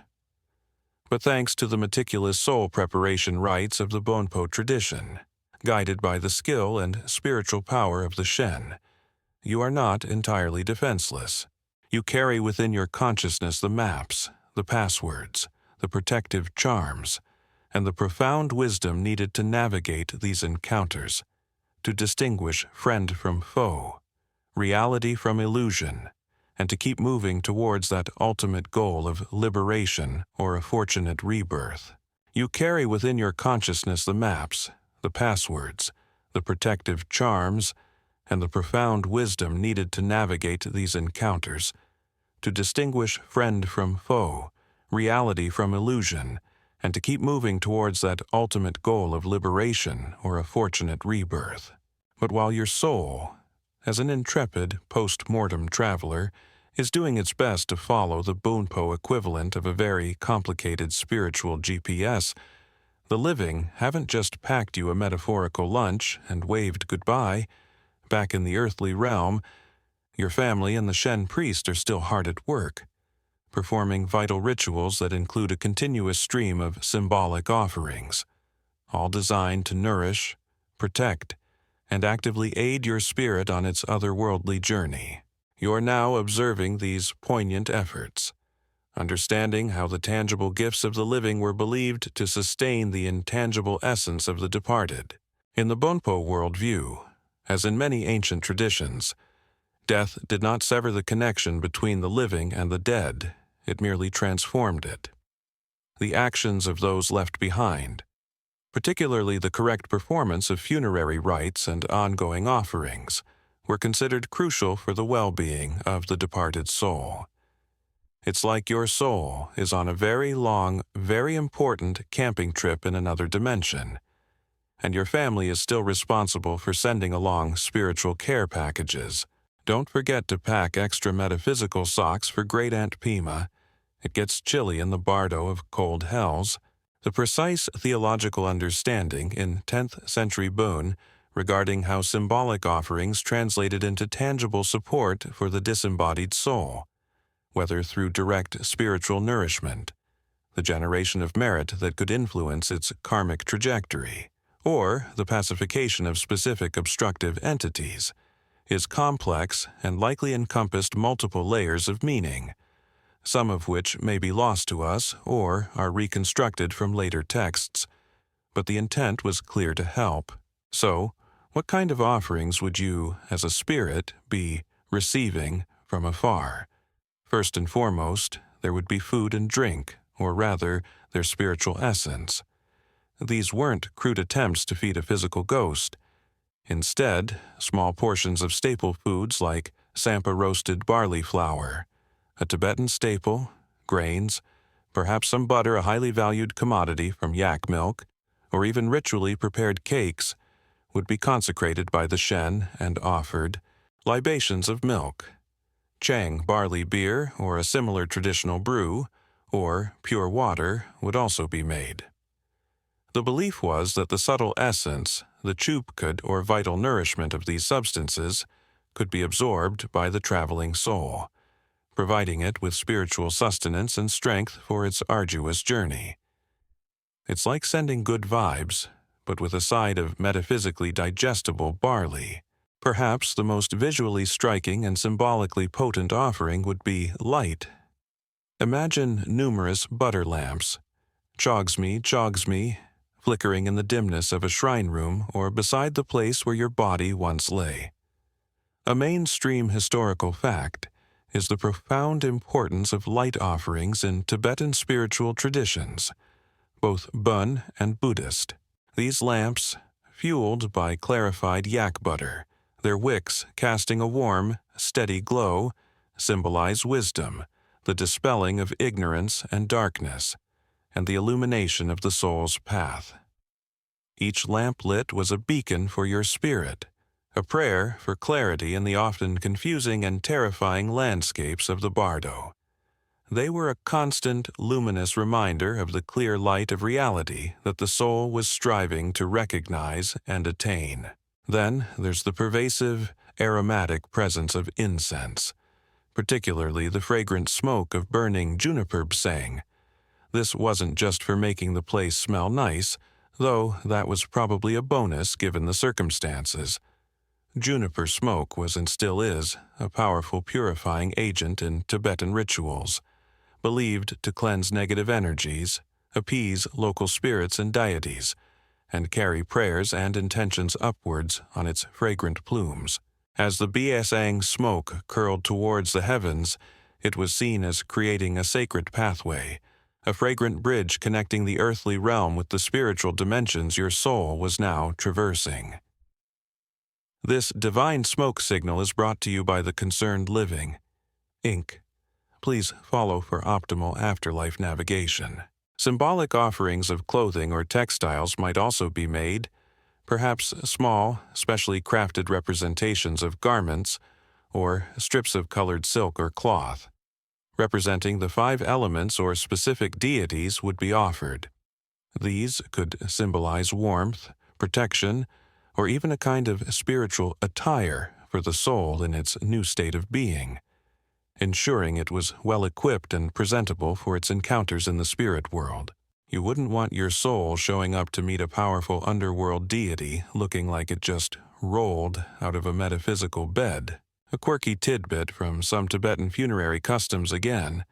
But thanks to the meticulous soul preparation rites of the Bonpo tradition, guided by the skill and spiritual power of the Shen, you are not entirely defenseless. You carry within your consciousness the maps, the passwords, the protective charms, and the profound wisdom needed to navigate these encounters, to distinguish friend from foe, reality from illusion, and to keep moving towards that ultimate goal of liberation or a fortunate rebirth. You carry within your consciousness the maps, the passwords, the protective charms, and the profound wisdom needed to navigate these encounters, to distinguish friend from foe, reality from illusion, and to keep moving towards that ultimate goal of liberation or a fortunate rebirth. But while your soul, as an intrepid post-mortem traveler, is doing its best to follow the Bonpo equivalent of a very complicated spiritual GPS, the living haven't just packed you a metaphorical lunch and waved goodbye. Back in the earthly realm, your family and the Shen priest are still hard at work, performing vital rituals that include a continuous stream of symbolic offerings, all designed to nourish, protect, and actively aid your spirit on its otherworldly journey. You're now observing these poignant efforts, understanding how the tangible gifts of the living were believed to sustain the intangible essence of the departed. In the Bonpo worldview, as in many ancient traditions, death did not sever the connection between the living and the dead, it merely transformed it. The actions of those left behind, particularly the correct performance of funerary rites and ongoing offerings, were considered crucial for the well-being of the departed soul. It's like your soul is on a very long, very important camping trip in another dimension, and your family is still responsible for sending along spiritual care packages. Don't forget to pack extra metaphysical socks for Great Aunt Pima. It gets chilly in the bardo of cold hells. The precise theological understanding in 10th century Bön regarding how symbolic offerings translated into tangible support for the disembodied soul, whether through direct spiritual nourishment, the generation of merit that could influence its karmic trajectory, or the pacification of specific obstructive entities, is complex and likely encompassed multiple layers of meaning, some of which may be lost to us or are reconstructed from later texts, but the intent was clear to help. So, what kind of offerings would you, as a spirit, be receiving from afar? First and foremost, there would be food and drink, or rather, their spiritual essence. These weren't crude attempts to feed a physical ghost. Instead, small portions of staple foods like Sampa roasted barley flour, a Tibetan staple, grains, perhaps some butter, a highly valued commodity from yak milk, or even ritually prepared cakes, would be consecrated by the Shen and offered. Libations of milk, Chang barley beer or a similar traditional brew, or pure water would also be made. The belief was that the subtle essence, the chupkud or vital nourishment of these substances, could be absorbed by the traveling soul, providing it with spiritual sustenance and strength for its arduous journey. It's like sending good vibes, but with a side of metaphysically digestible barley. Perhaps the most visually striking and symbolically potent offering would be light. Imagine numerous butter lamps, chogsme, flickering in the dimness of a shrine room or beside the place where your body once lay. A mainstream historical fact is the profound importance of light offerings in Tibetan spiritual traditions, both Bön and Buddhist. These lamps, fueled by clarified yak butter, their wicks casting a warm, steady glow, symbolize wisdom, the dispelling of ignorance and darkness, and the illumination of the soul's path. Each lamp lit was a beacon for your spirit, a prayer for clarity in the often confusing and terrifying landscapes of the bardo. They were a constant, luminous reminder of the clear light of reality that the soul was striving to recognize and attain. Then there's the pervasive, aromatic presence of incense, particularly the fragrant smoke of burning juniper psang. This wasn't just for making the place smell nice, though that was probably a bonus given the circumstances. Juniper smoke was and still is a powerful purifying agent in Tibetan rituals, believed to cleanse negative energies, appease local spirits and deities, and carry prayers and intentions upwards on its fragrant plumes. As the Biasang smoke curled towards the heavens, it was seen as creating a sacred pathway, a fragrant bridge connecting the earthly realm with the spiritual dimensions your soul was now traversing. This divine smoke signal is brought to you by the Concerned Living, Inc. Please follow for optimal afterlife navigation. Symbolic offerings of clothing or textiles might also be made, perhaps small, specially crafted representations of garments or strips of colored silk or cloth, representing the 5 elements or specific deities would be offered. These could symbolize warmth, protection, or even a kind of spiritual attire for the soul in its new state of being, ensuring it was well equipped and presentable for its encounters in the spirit world. You wouldn't want your soul showing up to meet a powerful underworld deity looking like it just rolled out of a metaphysical bed. A quirky tidbit from some Tibetan funerary customs again,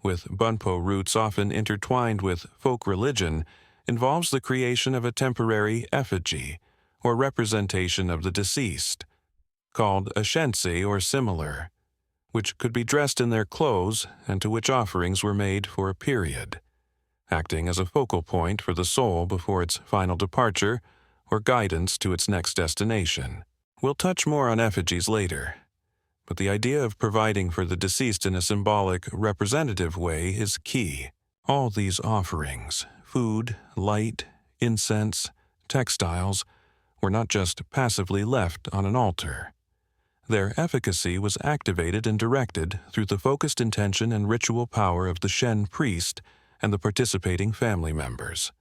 with Bonpo roots often intertwined with folk religion, involves the creation of a temporary effigy, or representation of the deceased, called a shensi or similar, which could be dressed in their clothes and to which offerings were made for a period, acting as a focal point for the soul before its final departure or guidance to its next destination. We'll touch more on effigies later, but the idea of providing for the deceased in a symbolic, representative way is key. All these offerings, food, light, incense, textiles, were not just passively left on an altar. Their efficacy was activated and directed through the focused intention and ritual power of the Shen priest and the participating family members.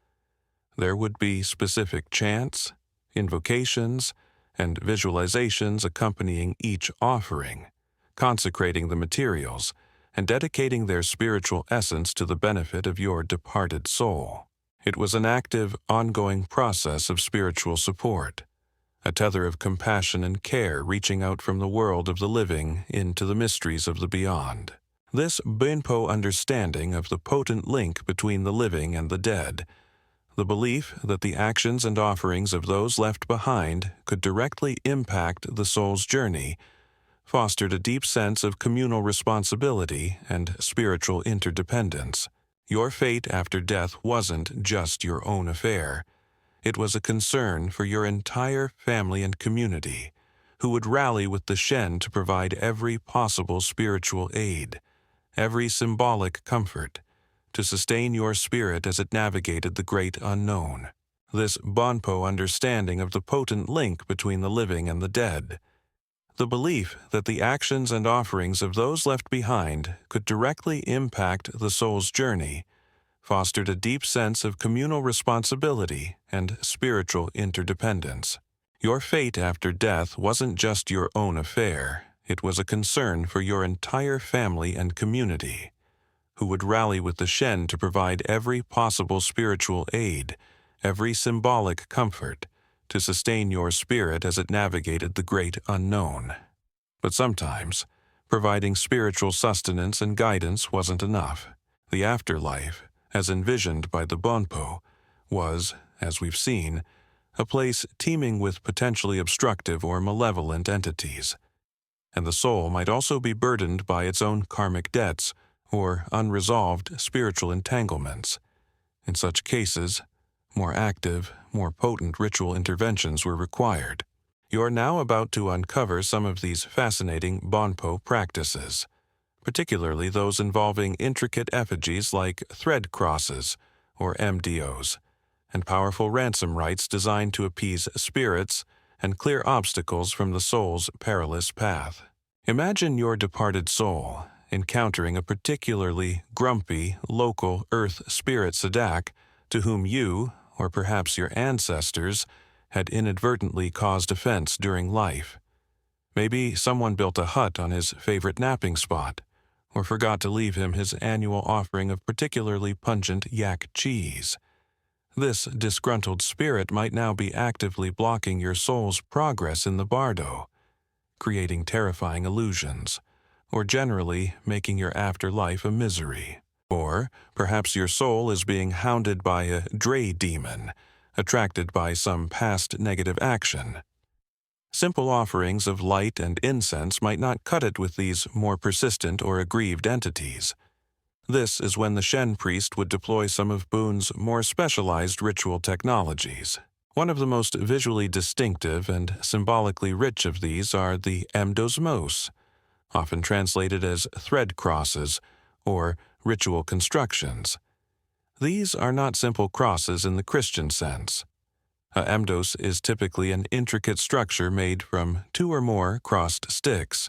There would be specific chants, invocations, and visualizations accompanying each offering, consecrating the materials and dedicating their spiritual essence to the benefit of your departed soul. It was an active, ongoing process of spiritual support, a tether of compassion and care reaching out from the world of the living into the mysteries of the beyond. This Bonpo understanding of the potent link between the living and the dead, the belief that the actions and offerings of those left behind could directly impact the soul's journey, fostered a deep sense of communal responsibility and spiritual interdependence. Your fate after death wasn't just your own affair. It was a concern for your entire family and community, who would rally with the Shen to provide every possible spiritual aid, every symbolic comfort, to sustain your spirit as it navigated the great unknown. This Bonpo understanding of the potent link between the living and the dead, the belief that the actions and offerings of those left behind could directly impact the soul's journey, fostered a deep sense of communal responsibility and spiritual interdependence. Your fate after death wasn't just your own affair, it was a concern for your entire family and community, who would rally with the Shen to provide every possible spiritual aid, every symbolic comfort, to sustain your spirit as it navigated the great unknown. But sometimes, providing spiritual sustenance and guidance wasn't enough. The afterlife, as envisioned by the Bonpo, was, as we've seen, a place teeming with potentially obstructive or malevolent entities. And the soul might also be burdened by its own karmic debts or unresolved spiritual entanglements. In such cases, more active, more potent ritual interventions were required. You're now about to uncover some of these fascinating Bonpo practices, particularly those involving intricate effigies like thread crosses, or MDOs, and powerful ransom rites designed to appease spirits and clear obstacles from the soul's perilous path. Imagine your departed soul encountering a particularly grumpy, local earth spirit Sadak to whom you, or perhaps your ancestors, had inadvertently caused offense during life. Maybe someone built a hut on his favorite napping spot, or forgot to leave him his annual offering of particularly pungent yak cheese. This disgruntled spirit might now be actively blocking your soul's progress in the bardo, creating terrifying illusions, or generally making your afterlife a misery. Or perhaps your soul is being hounded by a Dre demon, attracted by some past negative action. Simple offerings of light and incense might not cut it with these more persistent or aggrieved entities. This is when the Shen priest would deploy some of Bon's more specialized ritual technologies. One of the most visually distinctive and symbolically rich of these are the mdosmos, often translated as thread crosses or ritual constructions. These are not simple crosses in the Christian sense. A mdos is typically an intricate structure made from 2 or more crossed sticks,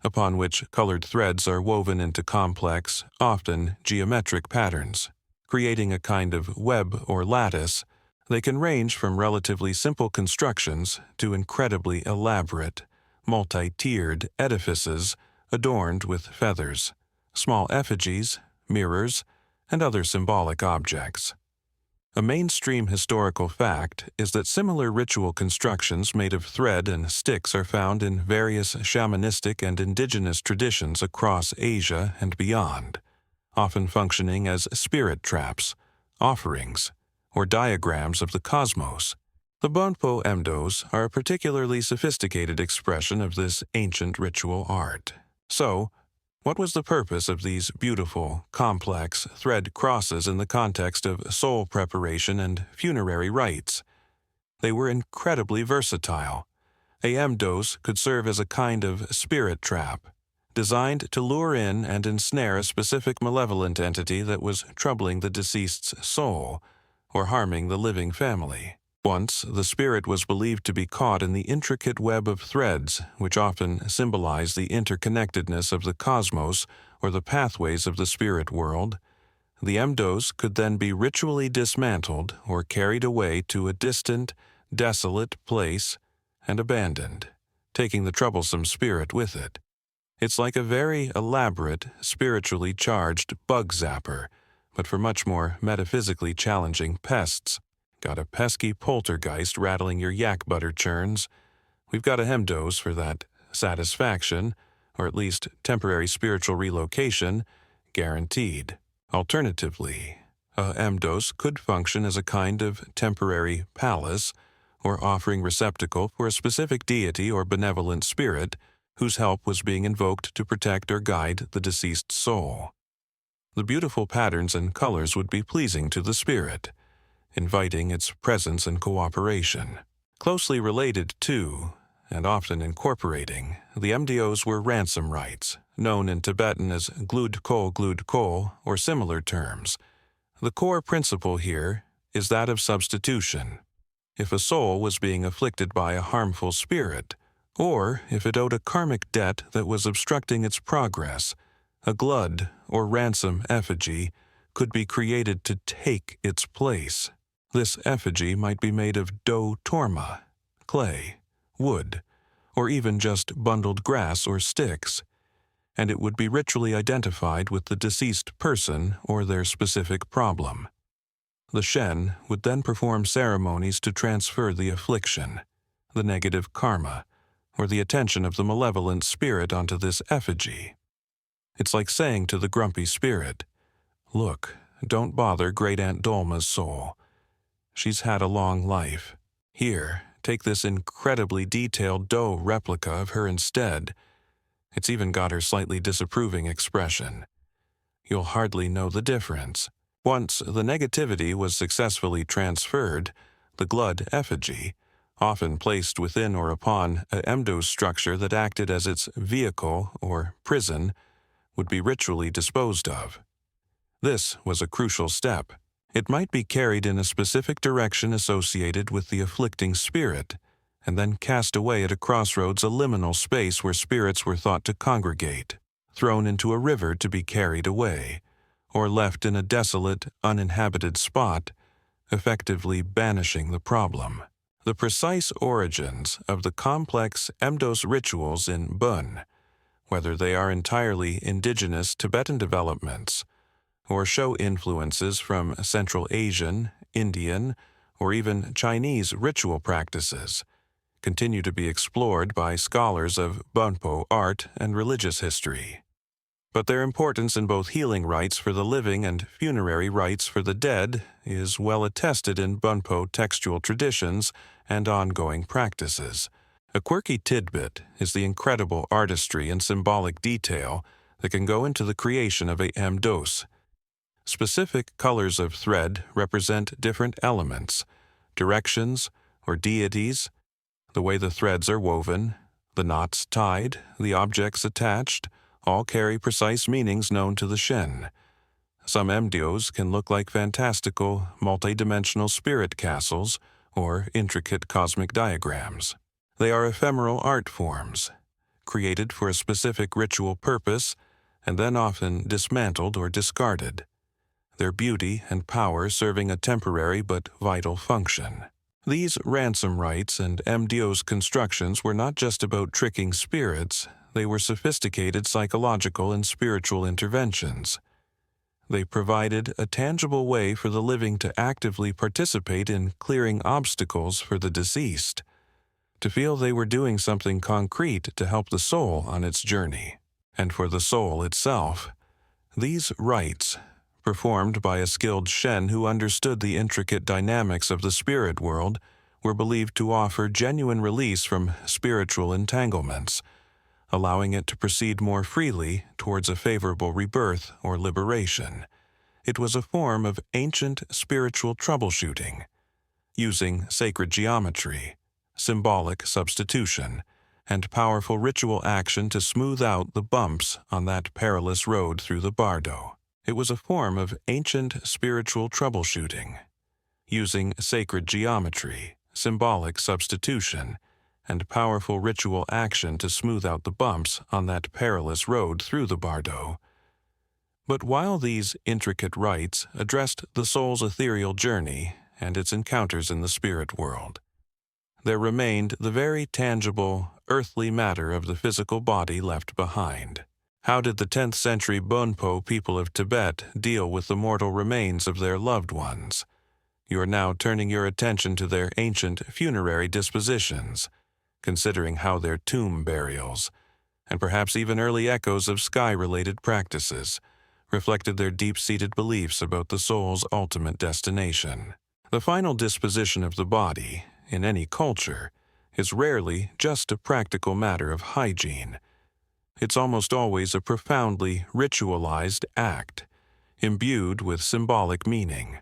upon which colored threads are woven into complex, often geometric patterns. Creating a kind of web or lattice, they can range from relatively simple constructions to incredibly elaborate, multi-tiered edifices adorned with feathers, small effigies, mirrors, and other symbolic objects. A mainstream historical fact is that similar ritual constructions made of thread and sticks are found in various shamanistic and indigenous traditions across Asia and beyond, often functioning as spirit traps, offerings, or diagrams of the cosmos. The Bonpo mdos are a particularly sophisticated expression of this ancient ritual art. So, what was the purpose of these beautiful, complex thread crosses in the context of soul preparation and funerary rites? They were incredibly versatile. A mdos could serve as a kind of spirit trap, designed to lure in and ensnare a specific malevolent entity that was troubling the deceased's soul or harming the living family. Once, the spirit was believed to be caught in the intricate web of threads, which often symbolize the interconnectedness of the cosmos or the pathways of the spirit world. The mdos could then be ritually dismantled or carried away to a distant, desolate place and abandoned, taking the troublesome spirit with it. It's like a very elaborate, spiritually charged bug zapper, but for much more metaphysically challenging pests. Got a pesky poltergeist rattling your yak butter churns? We've got a mdos for that satisfaction, or at least temporary spiritual relocation, guaranteed. Alternatively, a mdos could function as a kind of temporary palace or offering receptacle for a specific deity or benevolent spirit whose help was being invoked to protect or guide the deceased soul. The beautiful patterns and colors would be pleasing to the spirit, inviting its presence and cooperation. Closely related to, and often incorporating, the mdos were ransom rites, known in Tibetan as glud ko, or similar terms. The core principle here is that of substitution. If a soul was being afflicted by a harmful spirit, or if it owed a karmic debt that was obstructing its progress, a glud or ransom effigy could be created to take its place. This effigy might be made of do torma, clay, wood, or even just bundled grass or sticks, and it would be ritually identified with the deceased person or their specific problem. The Shen would then perform ceremonies to transfer the affliction, the negative karma, or the attention of the malevolent spirit onto this effigy. It's like saying to the grumpy spirit, "Look, don't bother Great Aunt Dolma's soul. She's had a long life. Here, take this incredibly detailed dough replica of her instead. It's even got her slightly disapproving expression. You'll hardly know the difference." Once the negativity was successfully transferred, the glud effigy, often placed within or upon a mdos structure that acted as its vehicle or prison, would be ritually disposed of. This was a crucial step. It might be carried in a specific direction associated with the afflicting spirit, and then cast away at a crossroads, a liminal space where spirits were thought to congregate, thrown into a river to be carried away, or left in a desolate, uninhabited spot, effectively banishing the problem. The precise origins of the complex mdos rituals in Bön, whether they are entirely indigenous Tibetan developments, or show influences from Central Asian, Indian, or even Chinese ritual practices, continue to be explored by scholars of Bonpo art and religious history. But their importance in both healing rites for the living and funerary rites for the dead is well attested in Bonpo textual traditions and ongoing practices, A quirky tidbit is the incredible artistry and symbolic detail that can go into the creation of a mdos. Specific colors of thread represent different elements, directions, or deities, the way the threads are woven, the knots tied, the objects attached, all carry precise meanings known to the Shen. Some mdos can look like fantastical, multidimensional spirit castles or intricate cosmic diagrams. They are ephemeral art forms, created for a specific ritual purpose and then often dismantled or discarded, their beauty and power serving a temporary but vital function. These ransom rites and mdos constructions were not just about tricking spirits, they were sophisticated psychological and spiritual interventions. They provided a tangible way for the living to actively participate in clearing obstacles for the deceased, to feel they were doing something concrete to help the soul on its journey. And for the soul itself, these rites, performed by a skilled Shen who understood the intricate dynamics of the spirit world, were believed to offer genuine release from spiritual entanglements, allowing it to proceed more freely towards a favorable rebirth or liberation. It was a form of ancient spiritual troubleshooting, using sacred geometry, symbolic substitution, and powerful ritual action to smooth out the bumps on that perilous road through the bardo. It was a form of ancient spiritual troubleshooting, using sacred geometry, symbolic substitution, and powerful ritual action to smooth out the bumps on that perilous road through the bardo. But while these intricate rites addressed the soul's ethereal journey and its encounters in the spirit world, there remained the very tangible, earthly matter of the physical body left behind. How did the 10th century Bonpo people of Tibet deal with the mortal remains of their loved ones? You are now turning your attention to their ancient funerary dispositions, considering how their tomb burials, and perhaps even early echoes of sky-related practices, reflected their deep-seated beliefs about the soul's ultimate destination. The final disposition of the body, in any culture, is rarely just a practical matter of hygiene. It's almost always a profoundly ritualized act, imbued with symbolic meaning,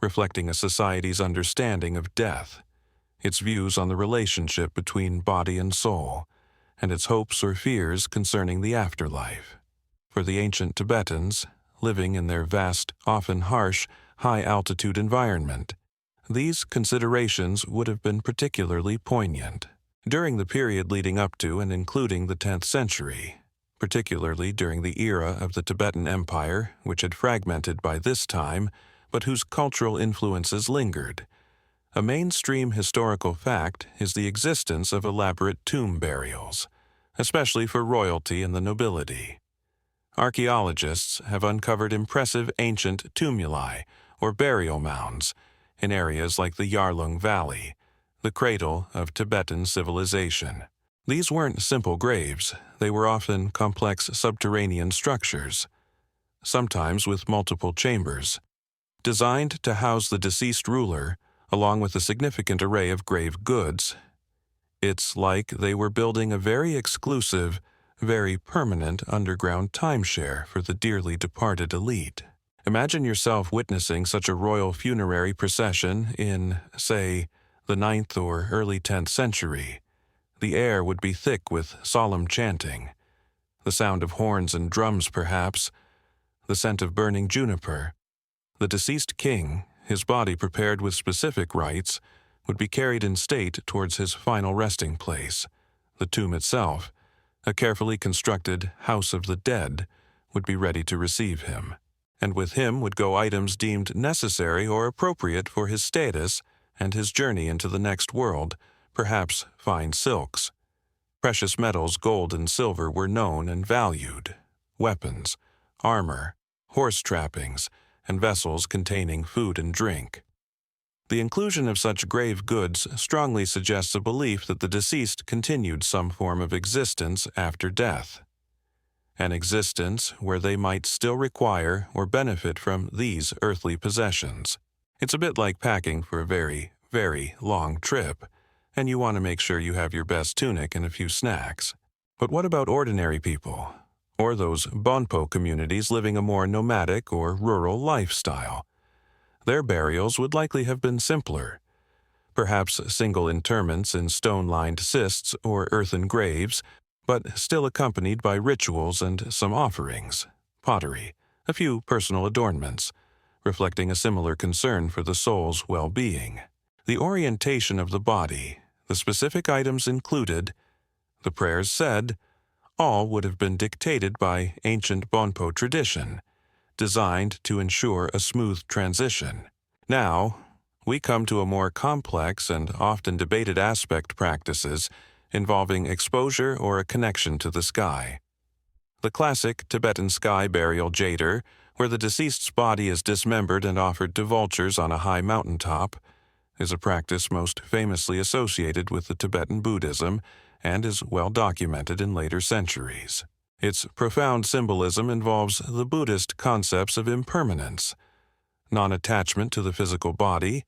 reflecting a society's understanding of death, its views on the relationship between body and soul, and its hopes or fears concerning the afterlife. For the ancient Tibetans, living in their vast, often harsh, high-altitude environment, these considerations would have been particularly poignant. During the period leading up to and including the 10th century, particularly during the era of the Tibetan Empire, which had fragmented by this time, but whose cultural influences lingered, a mainstream historical fact is the existence of elaborate tomb burials, especially for royalty and the nobility. Archaeologists have uncovered impressive ancient tumuli, or burial mounds, in areas like the Yarlung Valley, the cradle of Tibetan civilization. These weren't simple graves, they were often complex subterranean structures, sometimes with multiple chambers, designed to house the deceased ruler, along with a significant array of grave goods. It's like they were building a very exclusive, very permanent underground timeshare for the dearly departed elite. Imagine yourself witnessing such a royal funerary procession in, say, the 9th or early 10th century. The air would be thick with solemn chanting, the sound of horns and drums perhaps, the scent of burning juniper. The deceased king, his body prepared with specific rites, would be carried in state towards his final resting place. The tomb itself, a carefully constructed house of the dead, would be ready to receive him. And with him would go items deemed necessary or appropriate for his status and his journey into the next world, perhaps fine silks. Precious metals, gold and silver, were known and valued. Weapons, armor, horse trappings, and vessels containing food and drink. The inclusion of such grave goods strongly suggests a belief that the deceased continued some form of existence after death, an existence where they might still require or benefit from these earthly possessions. It's a bit like packing for a very, very long trip, and you want to make sure you have your best tunic and a few snacks. But what about ordinary people, or those Bonpo communities living a more nomadic or rural lifestyle? Their burials would likely have been simpler. Perhaps single interments in stone-lined cists or earthen graves, but still accompanied by rituals and some offerings, pottery, a few personal adornments, reflecting a similar concern for the soul's well-being. The orientation of the body, the specific items included, the prayers said, all would have been dictated by ancient Bonpo tradition, designed to ensure a smooth transition. Now, we come to a more complex and often debated aspect practices involving exposure or a connection to the sky. The classic Tibetan sky burial jader, where the deceased's body is dismembered and offered to vultures on a high mountaintop, is a practice most famously associated with the Tibetan Buddhism and is well documented in later centuries. Its profound symbolism involves the Buddhist concepts of impermanence, non-attachment to the physical body,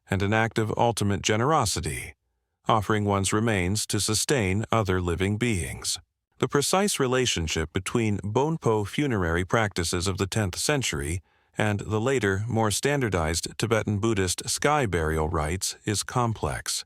and an act of ultimate generosity, offering one's remains to sustain other living beings. The precise relationship between Bonpo funerary practices of the 10th century and the later, more standardized Tibetan Buddhist sky burial rites is complex,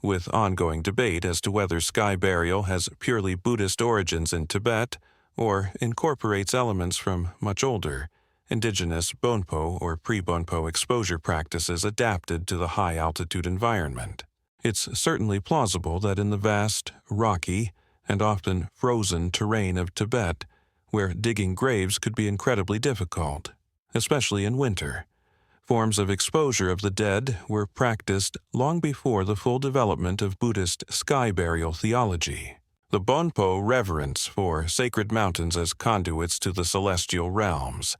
with ongoing debate as to whether sky burial has purely Buddhist origins in Tibet or incorporates elements from much older, indigenous Bonpo or pre-Bonpo exposure practices adapted to the high-altitude environment. It's certainly plausible that in the vast, rocky, and often frozen terrain of Tibet, where digging graves could be incredibly difficult, especially in winter, forms of exposure of the dead were practiced long before the full development of Buddhist sky burial theology. The Bonpo reverence for sacred mountains as conduits to the celestial realms,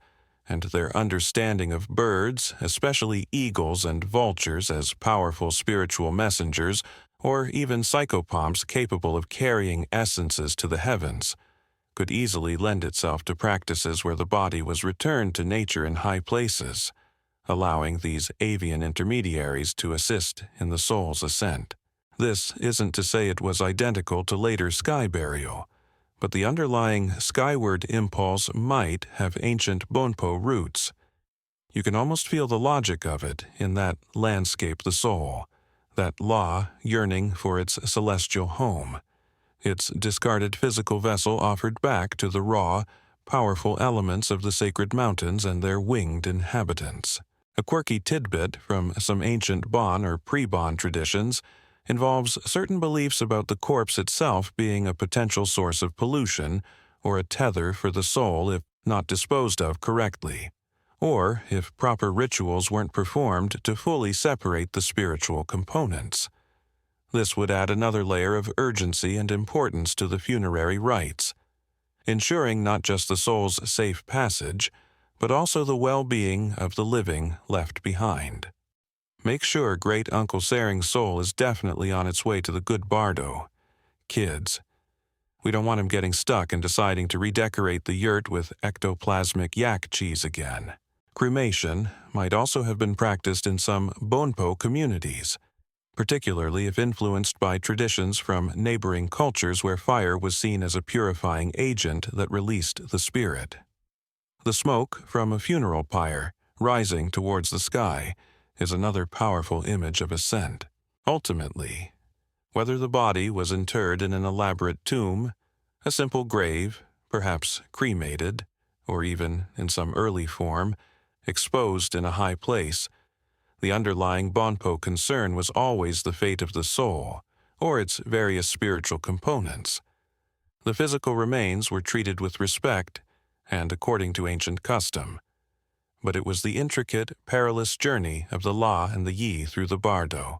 and their understanding of birds, especially eagles and vultures, as powerful spiritual messengers, or even psychopomps capable of carrying essences to the heavens, could easily lend itself to practices where the body was returned to nature in high places, allowing these avian intermediaries to assist in the soul's ascent. This isn't to say it was identical to later sky burial, but the underlying skyward impulse might have ancient Bonpo roots. You can almost feel the logic of it in that landscape the soul, that law yearning for its celestial home, its discarded physical vessel offered back to the raw, powerful elements of the sacred mountains and their winged inhabitants. A quirky tidbit from some ancient Bon or pre-Bon traditions involves certain beliefs about the corpse itself being a potential source of pollution or a tether for the soul if not disposed of correctly, or if proper rituals weren't performed to fully separate the spiritual components. This would add another layer of urgency and importance to the funerary rites, ensuring not just the soul's safe passage, but also the well-being of the living left behind. Make sure Great Uncle Sering's soul is definitely on its way to the good bardo. Kids, we don't want him getting stuck and deciding to redecorate the yurt with ectoplasmic yak cheese again. Cremation might also have been practiced in some Bonpo communities, particularly if influenced by traditions from neighboring cultures where fire was seen as a purifying agent that released the spirit. The smoke from a funeral pyre, rising towards the sky, is another powerful image of ascent. Ultimately, whether the body was interred in an elaborate tomb, a simple grave, perhaps cremated, or even, in some early form, exposed in a high place, the underlying Bonpo concern was always the fate of the soul, or its various spiritual components. The physical remains were treated with respect and according to ancient custom, but it was the intricate, perilous journey of the La and the Yi through the Bardo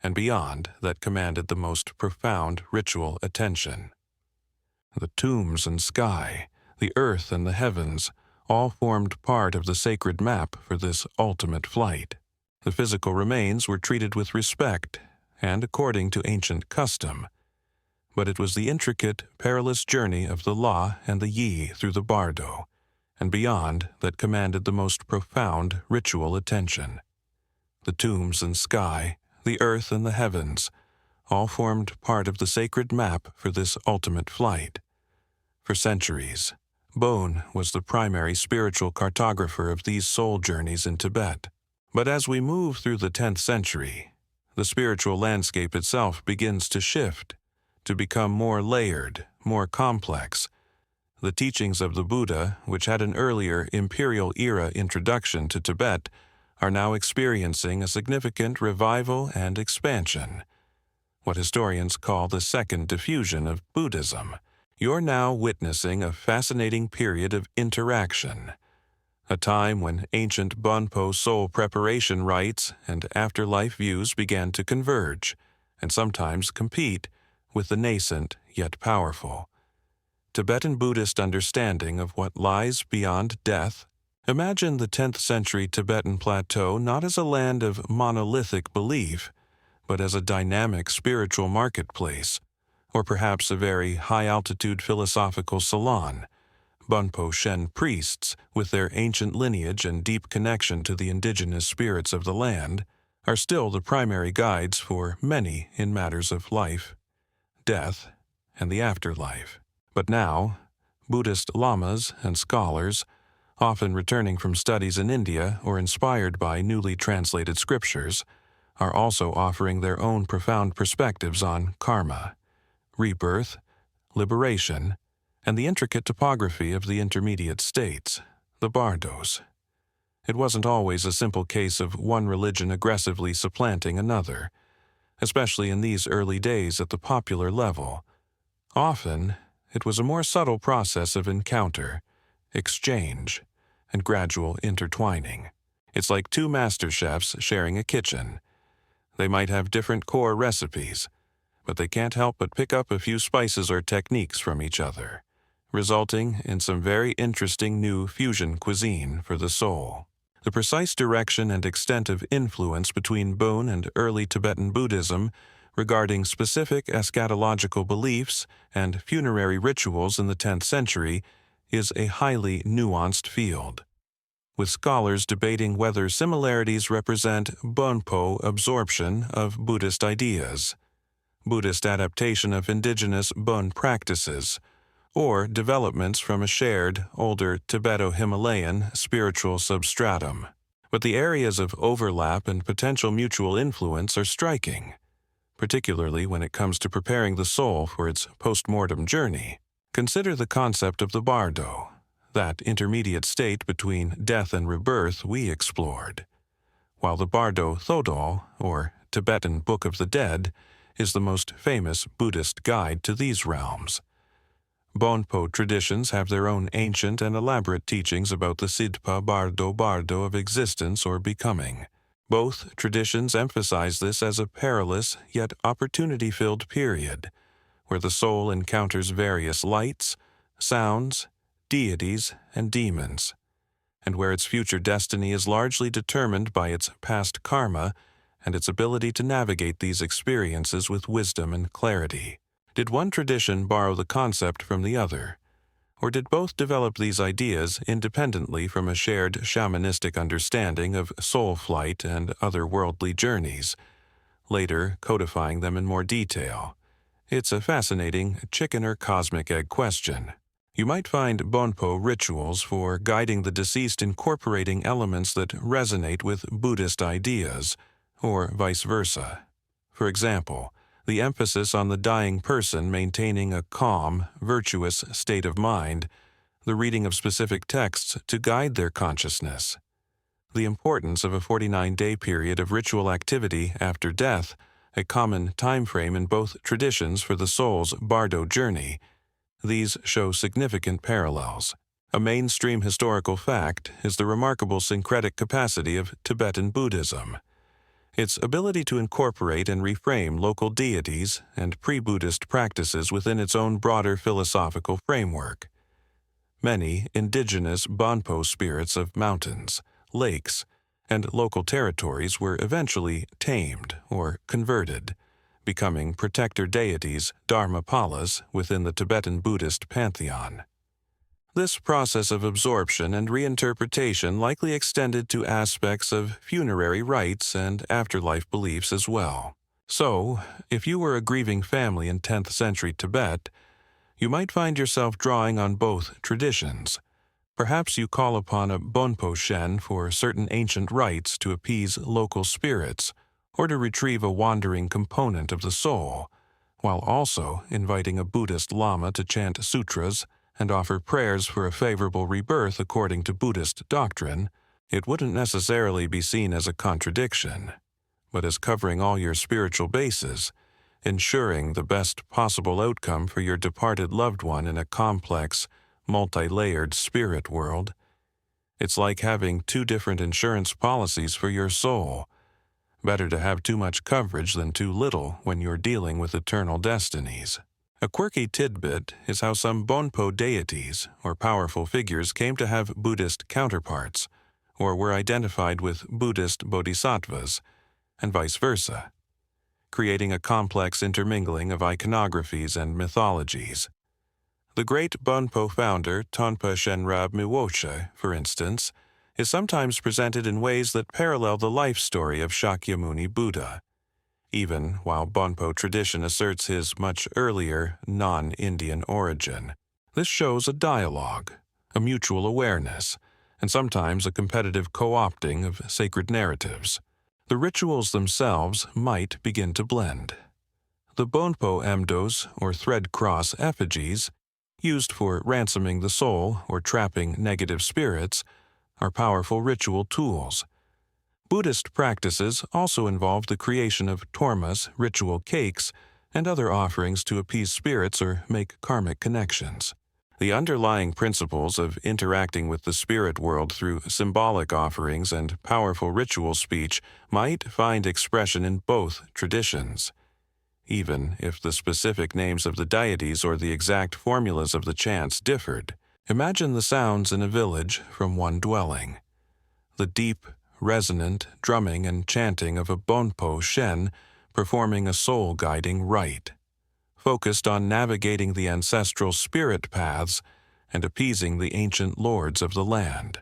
and beyond that commanded the most profound ritual attention. The tombs and sky, the earth and the heavens, all formed part of the sacred map for this ultimate flight. The physical remains were treated with respect and according to ancient custom, but it was the intricate, perilous journey of the La and the Yi through the Bardo and beyond that commanded the most profound ritual attention. The tombs and sky, the earth and the heavens, all formed part of the sacred map for this ultimate flight. For centuries, Bon was the primary spiritual cartographer of these soul journeys in Tibet. But as we move through the 10th century, the spiritual landscape itself begins to shift, to become more layered, more complex. The teachings of the Buddha, which had an earlier imperial-era introduction to Tibet, are now experiencing a significant revival and expansion, what historians call the second diffusion of Buddhism. You're now witnessing a fascinating period of interaction, a time when ancient Bonpo soul preparation rites and afterlife views began to converge, and sometimes compete, with the nascent yet powerful Tibetan Buddhist understanding of what lies beyond death. Imagine the 10th century Tibetan plateau not as a land of monolithic belief, but as a dynamic spiritual marketplace, or perhaps a very high-altitude philosophical salon. Bonpo Shen priests, with their ancient lineage and deep connection to the indigenous spirits of the land, are still the primary guides for many in matters of life, death, and the afterlife. But now, Buddhist lamas and scholars, often returning from studies in India or inspired by newly translated scriptures, are also offering their own profound perspectives on karma, rebirth, liberation, and the intricate topography of the intermediate states, the bardos. It wasn't always a simple case of one religion aggressively supplanting another, especially in these early days at the popular level. Often, it was a more subtle process of encounter, exchange, and gradual intertwining. It's like two master chefs sharing a kitchen. They might have different core recipes, but they can't help but pick up a few spices or techniques from each other, resulting in some very interesting new fusion cuisine for the soul. The precise direction and extent of influence between Bon and early Tibetan Buddhism regarding specific eschatological beliefs and funerary rituals in the 10th century is a highly nuanced field, with scholars debating whether similarities represent Bonpo absorption of Buddhist ideas, Buddhist adaptation of indigenous Bon practices, or developments from a shared, older Tibeto-Himalayan spiritual substratum. But the areas of overlap and potential mutual influence are striking, particularly when it comes to preparing the soul for its post-mortem journey. Consider the concept of the bardo, that intermediate state between death and rebirth we explored, while the Bardo Thodol, or Tibetan Book of the Dead, is the most famous Buddhist guide to these realms. Bonpo traditions have their own ancient and elaborate teachings about the Sidpa Bardo of existence or becoming. Both traditions emphasize this as a perilous yet opportunity-filled period, where the soul encounters various lights, sounds, deities, and demons, and where its future destiny is largely determined by its past karma and its ability to navigate these experiences with wisdom and clarity. Did one tradition borrow the concept from the other, or did both develop these ideas independently from a shared shamanistic understanding of soul flight and other worldly journeys, later codifying them in more detail? It's a fascinating chicken or cosmic egg question. You might find Bonpo rituals for guiding the deceased incorporating elements that resonate with Buddhist ideas, or vice versa. For example, the emphasis on the dying person maintaining a calm, virtuous state of mind, the reading of specific texts to guide their consciousness, the importance of a 49-day period of ritual activity after death, a common time frame in both traditions for the soul's bardo journey. These show significant parallels. A mainstream historical fact is the remarkable syncretic capacity of Tibetan Buddhism. Its ability to incorporate and reframe local deities and pre-Buddhist practices within its own broader philosophical framework. Many indigenous Bonpo spirits of mountains, lakes, and local territories were eventually tamed or converted, becoming protector deities, dharmapalas, within the Tibetan Buddhist pantheon. This process of absorption and reinterpretation likely extended to aspects of funerary rites and afterlife beliefs as well. So, if you were a grieving family in 10th century Tibet, you might find yourself drawing on both traditions. Perhaps you call upon a Bonpo Shen for certain ancient rites to appease local spirits or to retrieve a wandering component of the soul, while also inviting a Buddhist Lama to chant sutras and offer prayers for a favorable rebirth according to Buddhist doctrine. It wouldn't necessarily be seen as a contradiction, but as covering all your spiritual bases, ensuring the best possible outcome for your departed loved one in a complex, multi-layered spirit world. It's like having two different insurance policies for your soul. Better to have too much coverage than too little when you're dealing with eternal destinies. A quirky tidbit is how some Bonpo deities or powerful figures came to have Buddhist counterparts, or were identified with Buddhist bodhisattvas, and vice versa, creating a complex intermingling of iconographies and mythologies. The great Bonpo founder Tonpa Shenrab Miwoshe, for instance, is sometimes presented in ways that parallel the life story of Shakyamuni Buddha, even while Bonpo tradition asserts his much earlier, non-Indian origin. This shows a dialogue, a mutual awareness, and sometimes a competitive co-opting of sacred narratives. The rituals themselves might begin to blend. The Bonpo emdos, or thread cross effigies, used for ransoming the soul or trapping negative spirits, are powerful ritual tools. Buddhist practices also involve the creation of tormas, ritual cakes, and other offerings to appease spirits or make karmic connections. The underlying principles of interacting with the spirit world through symbolic offerings and powerful ritual speech might find expression in both traditions. Even if the specific names of the deities or the exact formulas of the chants differed, imagine the sounds in a village from one dwelling. The deep, resonant drumming and chanting of a Bonpo Shen performing a soul-guiding rite, focused on navigating the ancestral spirit paths and appeasing the ancient lords of the land.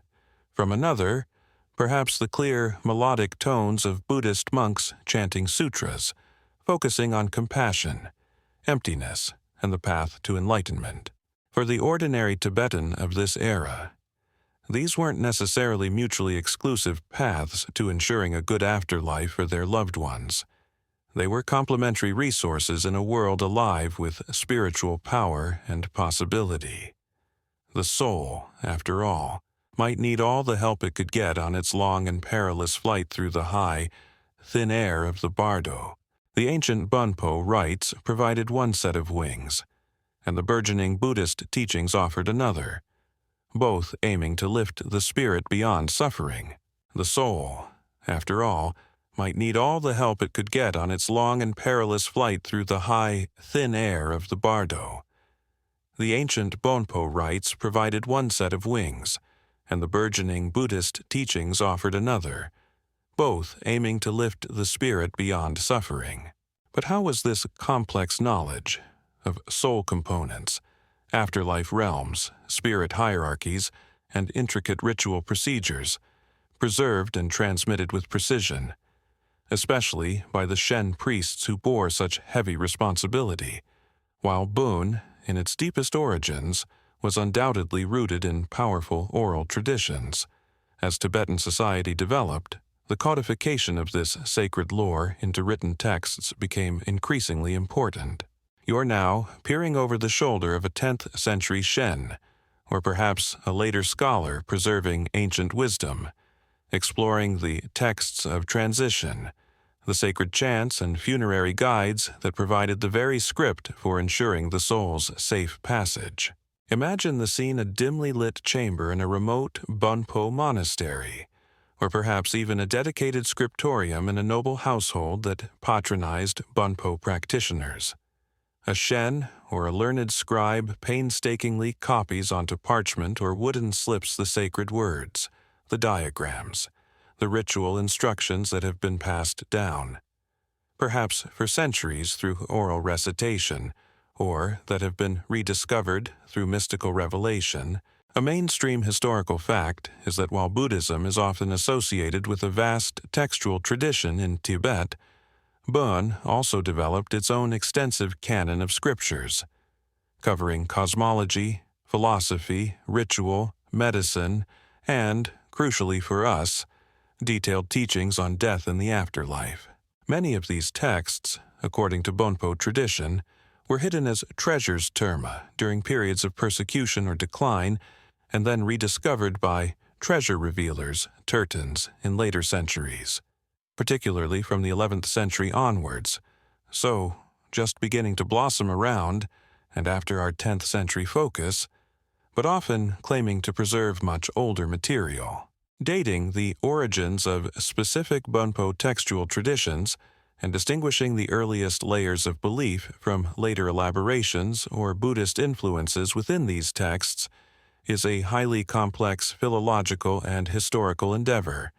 From another, perhaps the clear, melodic tones of Buddhist monks chanting sutras, focusing on compassion, emptiness, and the path to enlightenment. For the ordinary Tibetan of this era, these weren't necessarily mutually exclusive paths to ensuring a good afterlife for their loved ones. They were complementary resources in a world alive with spiritual power and possibility. The soul, after all, might need all the help it could get on its long and perilous flight through the high, thin air of the bardo. The ancient Bonpo rites provided one set of wings, and the burgeoning Buddhist teachings offered another, both aiming to lift the spirit beyond suffering. The soul, after all, might need all the help it could get on its long and perilous flight through the high, thin air of the bardo. The ancient Bonpo rites provided one set of wings, and the burgeoning Buddhist teachings offered another, both aiming to lift the spirit beyond suffering. But how was this complex knowledge of soul components, afterlife realms, spirit hierarchies, and intricate ritual procedures preserved and transmitted with precision, especially by the Shen priests who bore such heavy responsibility, while Bön, in its deepest origins, was undoubtedly rooted in powerful oral traditions. As Tibetan society developed, the codification of this sacred lore into written texts became increasingly important. You're now peering over the shoulder of a 10th century Shen, or perhaps a later scholar preserving ancient wisdom, exploring the texts of transition, the sacred chants and funerary guides that provided the very script for ensuring the soul's safe passage. Imagine the scene: a dimly lit chamber in a remote Bonpo monastery, or perhaps even a dedicated scriptorium in a noble household that patronized Bonpo practitioners. A Shen or a learned scribe painstakingly copies onto parchment or wooden slips the sacred words, the diagrams, the ritual instructions that have been passed down, perhaps for centuries through oral recitation, or that have been rediscovered through mystical revelation. A mainstream historical fact is that while Buddhism is often associated with a vast textual tradition in Tibet, Bön also developed its own extensive canon of scriptures, covering cosmology, philosophy, ritual, medicine, and, crucially for us, detailed teachings on death and the afterlife. Many of these texts, according to Bonpo tradition, were hidden as treasures terma during periods of persecution or decline, and then rediscovered by treasure revealers, tertans, in later centuries, particularly from the 11th century onwards, so just beginning to blossom around and after our 10th century focus, but often claiming to preserve much older material. Dating the origins of specific Bonpo textual traditions and distinguishing the earliest layers of belief from later elaborations or Buddhist influences within these texts is a highly complex philological and historical endeavor,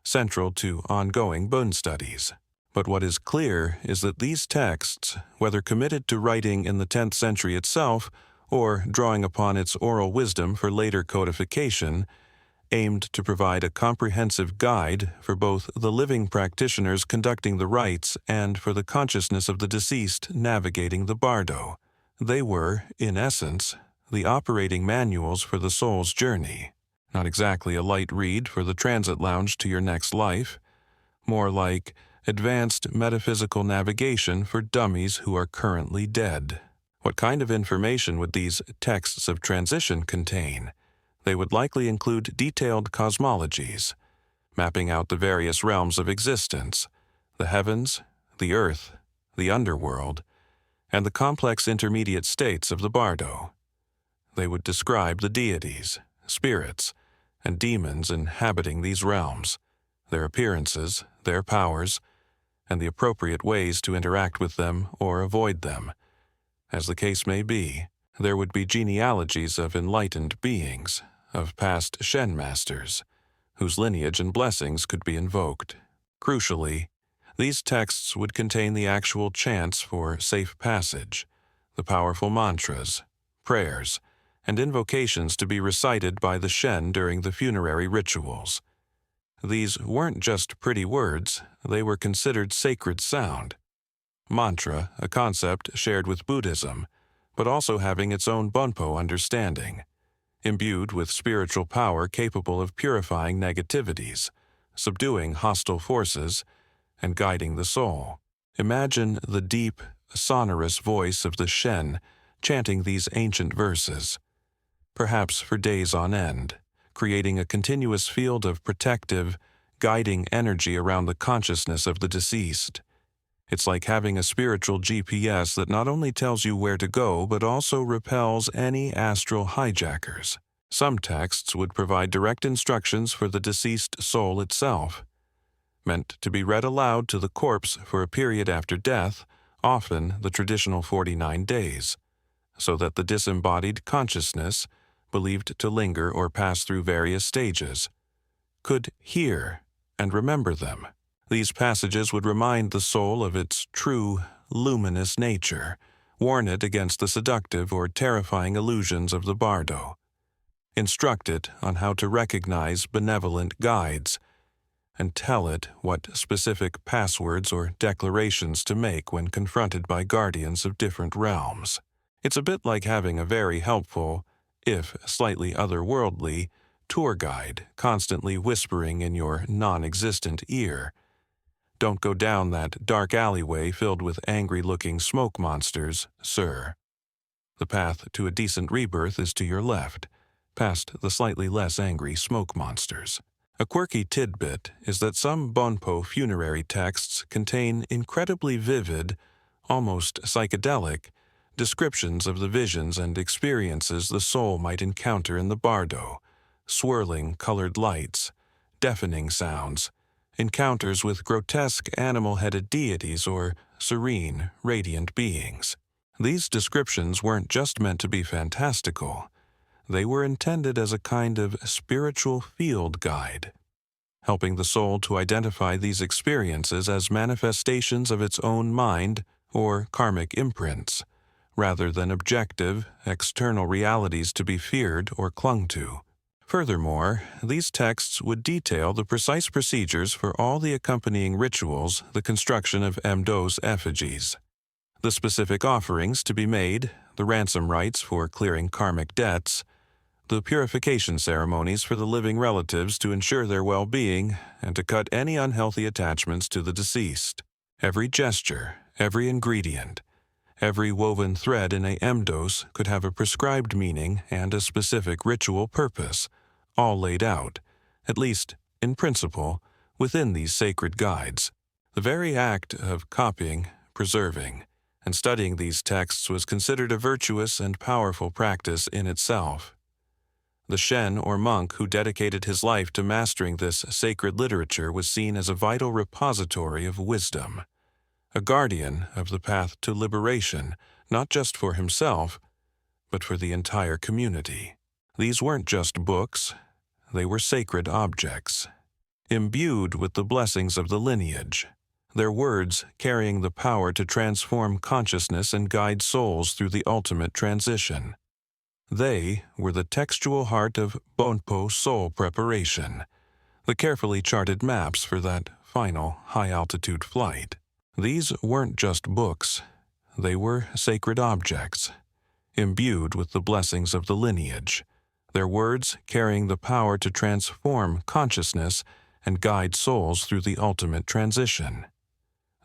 central to ongoing Bön studies. But what is clear is that these texts, whether committed to writing in the 10th century itself or drawing upon its oral wisdom for later codification, aimed to provide a comprehensive guide for both the living practitioners conducting the rites and for the consciousness of the deceased navigating the bardo. They were, in essence, the operating manuals for the soul's journey. Not exactly a light read for the transit lounge to your next life, more like advanced metaphysical navigation for dummies who are currently dead. What kind of information would these texts of transition contain? They would likely include detailed cosmologies, mapping out the various realms of existence, the heavens, the earth, the underworld, and the complex intermediate states of the bardo. They would describe the deities, spirits, and demons inhabiting these realms, their appearances, their powers, and the appropriate ways to interact with them or avoid them. As the case may be, there would be genealogies of enlightened beings, of past Shen masters, whose lineage and blessings could be invoked. Crucially, these texts would contain the actual chants for safe passage, the powerful mantras, prayers, and invocations to be recited by the Shen during the funerary rituals. These weren't just pretty words, they were considered sacred sound. Mantra, a concept shared with Buddhism, but also having its own Bonpo understanding, imbued with spiritual power capable of purifying negativities, subduing hostile forces, and guiding the soul. Imagine the deep, sonorous voice of the Shen chanting these ancient verses, perhaps for days on end, creating a continuous field of protective, guiding energy around the consciousness of the deceased. It's like having a spiritual GPS that not only tells you where to go but also repels any astral hijackers. Some texts would provide direct instructions for the deceased soul itself, meant to be read aloud to the corpse for a period after death, often the traditional 49 days, so that the disembodied consciousness, believed to linger or pass through various stages, could hear and remember them. These passages would remind the soul of its true, luminous nature, warn it against the seductive or terrifying illusions of the bardo, instruct it on how to recognize benevolent guides, and tell it what specific passwords or declarations to make when confronted by guardians of different realms. It's a bit like having a very helpful, if slightly otherworldly, tour guide constantly whispering in your non-existent ear, "Don't go down that dark alleyway filled with angry-looking smoke monsters, sir. The path to a decent rebirth is to your left, past the slightly less angry smoke monsters." A quirky tidbit is that some Bonpo funerary texts contain incredibly vivid, almost psychedelic, descriptions of the visions and experiences the soul might encounter in the bardo, swirling colored lights, deafening sounds, encounters with grotesque animal-headed deities or serene, radiant beings. These descriptions weren't just meant to be fantastical. They were intended as a kind of spiritual field guide, helping the soul to identify these experiences as manifestations of its own mind or karmic imprints, rather than objective, external realities to be feared or clung to. Furthermore, these texts would detail the precise procedures for all the accompanying rituals, the construction of Mdo's effigies, the specific offerings to be made, the ransom rites for clearing karmic debts, the purification ceremonies for the living relatives to ensure their well-being and to cut any unhealthy attachments to the deceased. Every gesture, every ingredient, every woven thread in a Mdos could have a prescribed meaning and a specific ritual purpose, all laid out, at least in principle, within these sacred guides. The very act of copying, preserving, and studying these texts was considered a virtuous and powerful practice in itself. The Shen or monk who dedicated his life to mastering this sacred literature was seen as a vital repository of wisdom, a guardian of the path to liberation, not just for himself, but for the entire community. These weren't just books, they were sacred objects, imbued with the blessings of the lineage, their words carrying the power to transform consciousness and guide souls through the ultimate transition. They were the textual heart of Bonpo soul preparation, the carefully charted maps for that final high-altitude flight. These weren't just books, they were sacred objects, imbued with the blessings of the lineage, their words carrying the power to transform consciousness and guide souls through the ultimate transition.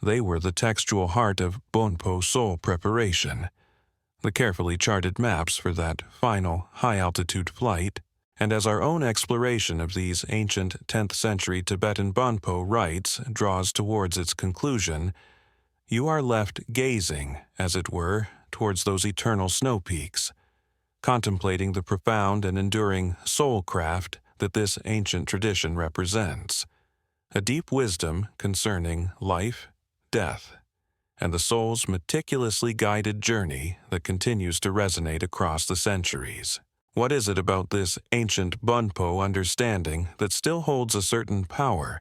They were the textual heart of Bonpo soul preparation, the carefully charted maps for that final high-altitude flight, and as our own exploration of these ancient 10th century Tibetan Bönpo rites draws towards its conclusion, you are left gazing, as it were, towards those eternal snow peaks, contemplating the profound and enduring soul craft that this ancient tradition represents, a deep wisdom concerning life, death, and the soul's meticulously guided journey that continues to resonate across the centuries. What is it about this ancient Bonpo understanding that still holds a certain power,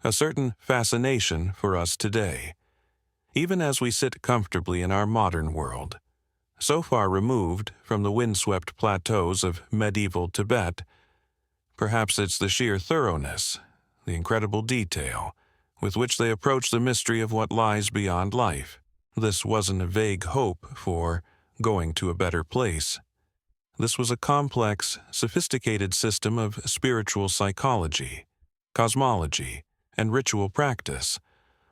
a certain fascination for us today, even as we sit comfortably in our modern world, so far removed from the windswept plateaus of medieval Tibet? Perhaps it's the sheer thoroughness, the incredible detail, with which they approach the mystery of what lies beyond life. This wasn't a vague hope for going to a better place. This was a complex, sophisticated system of spiritual psychology, cosmology, and ritual practice,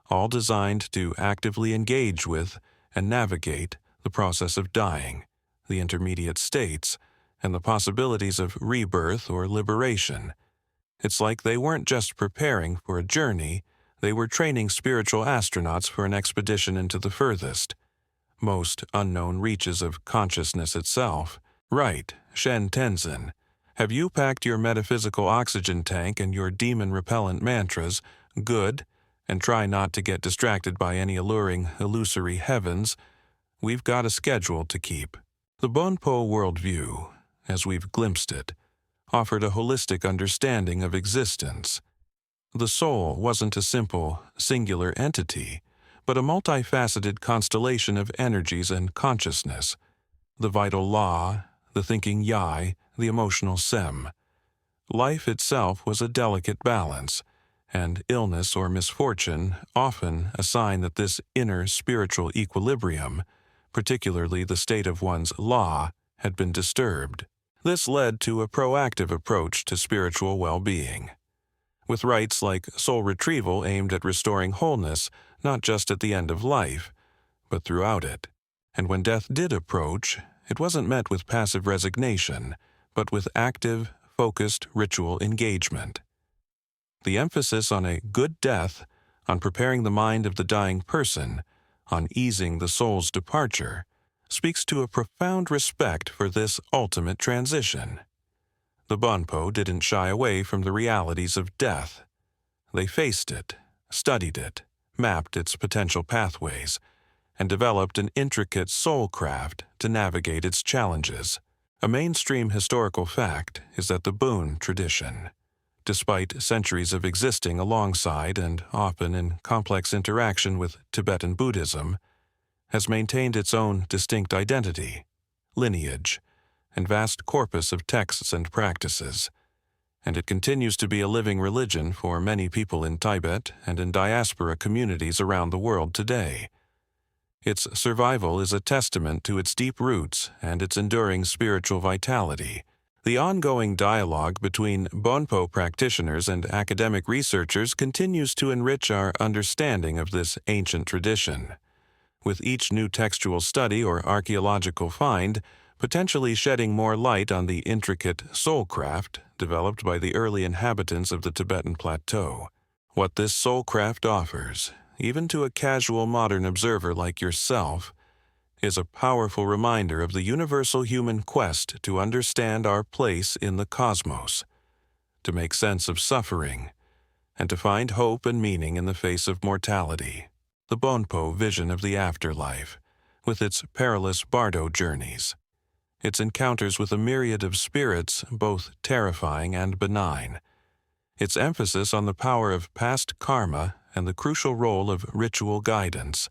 all designed to actively engage with and navigate the process of dying, the intermediate states, and the possibilities of rebirth or liberation. It's like they weren't just preparing for a journey, they were training spiritual astronauts for an expedition into the furthest, most unknown reaches of consciousness itself. Right, Shen Tenzin. Have you packed your metaphysical oxygen tank and your demon-repellent mantras? Good. And try not to get distracted by any alluring, illusory heavens. We've got a schedule to keep. The Bonpo worldview, as we've glimpsed it, offered a holistic understanding of existence. The soul wasn't a simple, singular entity, but a multifaceted constellation of energies and consciousness. The vital law, the thinking yai, the emotional sem. Life itself was a delicate balance, and illness or misfortune often a sign that this inner spiritual equilibrium, particularly the state of one's law, had been disturbed. This led to a proactive approach to spiritual well-being, with rites like soul retrieval aimed at restoring wholeness not just at the end of life, but throughout it. And when death did approach, it wasn't met with passive resignation, but with active, focused ritual engagement. The emphasis on a good death, on preparing the mind of the dying person, on easing the soul's departure, speaks to a profound respect for this ultimate transition. The Bonpo didn't shy away from the realities of death. They faced it, studied it, mapped its potential pathways, and developed an intricate soul craft to navigate its challenges. A mainstream historical fact is that the Bön tradition, despite centuries of existing alongside and often in complex interaction with Tibetan Buddhism, has maintained its own distinct identity, lineage, and vast corpus of texts and practices, and it continues to be a living religion for many people in Tibet and in diaspora communities around the world today. Its survival is a testament to its deep roots and its enduring spiritual vitality. The ongoing dialogue between Bonpo practitioners and academic researchers continues to enrich our understanding of this ancient tradition, with each new textual study or archaeological find potentially shedding more light on the intricate soulcraft developed by the early inhabitants of the Tibetan plateau. What this soulcraft offers, even to a casual modern observer like yourself, is a powerful reminder of the universal human quest to understand our place in the cosmos, to make sense of suffering, and to find hope and meaning in the face of mortality. The Bonpo vision of the afterlife, with its perilous bardo journeys, its encounters with a myriad of spirits both terrifying and benign, its emphasis on the power of past karma and the crucial role of ritual guidance,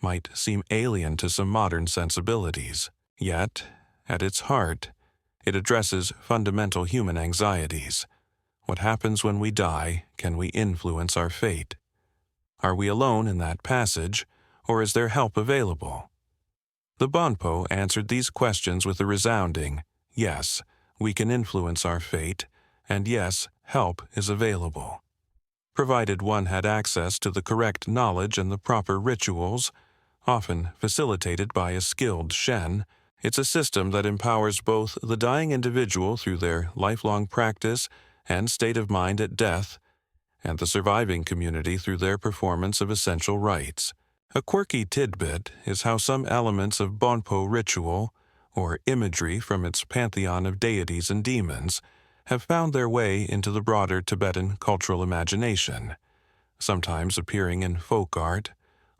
might seem alien to some modern sensibilities. Yet, at its heart, it addresses fundamental human anxieties. What happens when we die? Can we influence our fate? Are we alone in that passage, or is there help available? The Bonpo answered these questions with a resounding, yes, we can influence our fate, and yes, help is available. Provided one had access to the correct knowledge and the proper rituals, often facilitated by a skilled Shen, it's a system that empowers both the dying individual through their lifelong practice and state of mind at death, and the surviving community through their performance of essential rites. A quirky tidbit is how some elements of Bonpo ritual, or imagery from its pantheon of deities and demons, have found their way into the broader Tibetan cultural imagination, sometimes appearing in folk art,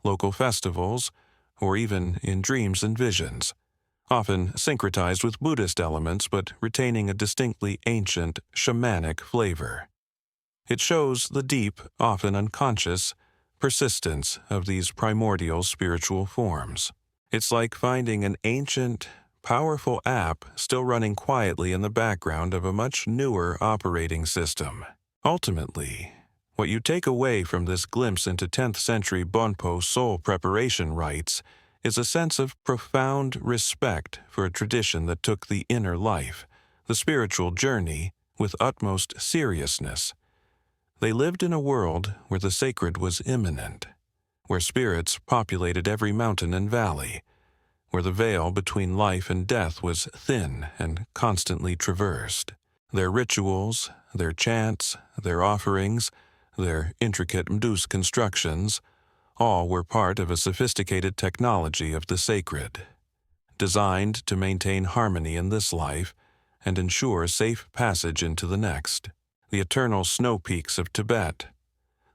local festivals, or even in dreams and visions, often syncretized with Buddhist elements but retaining a distinctly ancient, shamanic flavor. It shows the deep, often unconscious, persistence of these primordial spiritual forms. It's like finding an ancient, powerful app still running quietly in the background of a much newer operating system. Ultimately, what you take away from this glimpse into 10th century Bonpo soul preparation rites is a sense of profound respect for a tradition that took the inner life, the spiritual journey, with utmost seriousness. They lived in a world where the sacred was imminent, where spirits populated every mountain and valley, where the veil between life and death was thin and constantly traversed. Their rituals, their chants, their offerings, their intricate mdus constructions, all were part of a sophisticated technology of the sacred, designed to maintain harmony in this life and ensure safe passage into the next. The eternal snow peaks of Tibet,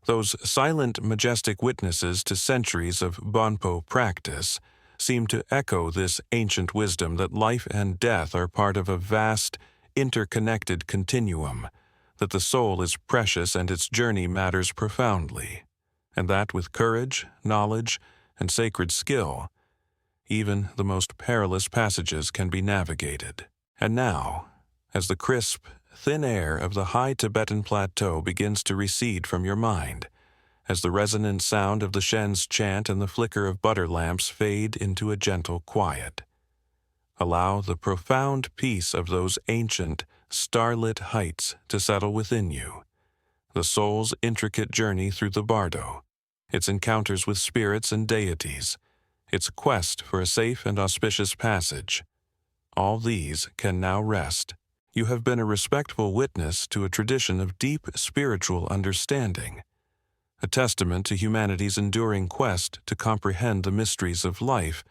those silent, majestic witnesses to centuries of Bonpo practice, seem to echo this ancient wisdom that life and death are part of a vast, interconnected continuum, that the soul is precious and its journey matters profoundly, and that with courage, knowledge, and sacred skill, even the most perilous passages can be navigated. And now, as the crisp, thin air of the high Tibetan plateau begins to recede from your mind, as the resonant sound of the Shen's chant and the flicker of butter lamps fade into a gentle quiet, allow the profound peace of those ancient, starlit heights to settle within you, the soul's intricate journey through the bardo, its encounters with spirits and deities, its quest for a safe and auspicious passage. All these can now rest. You have been a respectful witness to a tradition of deep spiritual understanding, a testament to humanity's enduring quest to comprehend the mysteries of life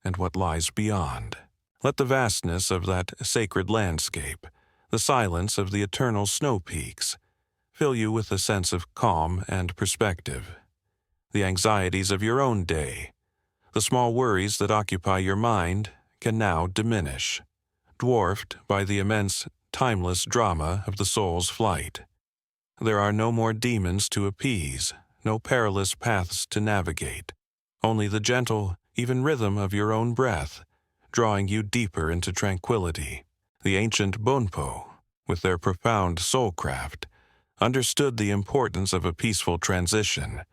and what lies beyond. Let the vastness of that sacred landscape, the silence of the eternal snow peaks, fill you with a sense of calm and perspective. The anxieties of your own day, the small worries that occupy your mind, can now diminish, dwarfed by the immense, timeless drama of the soul's flight. There are no more demons to appease, no perilous paths to navigate, only the gentle, even rhythm of your own breath, drawing you deeper into tranquility. The ancient Bonpo, with their profound soulcraft, understood the importance of a peaceful transition.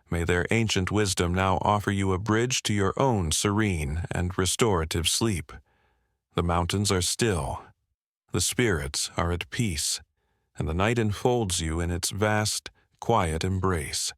May their ancient wisdom now offer you a bridge to your own serene and restorative sleep. The mountains are still, the spirits are at peace, and the night enfolds you in its vast, quiet embrace.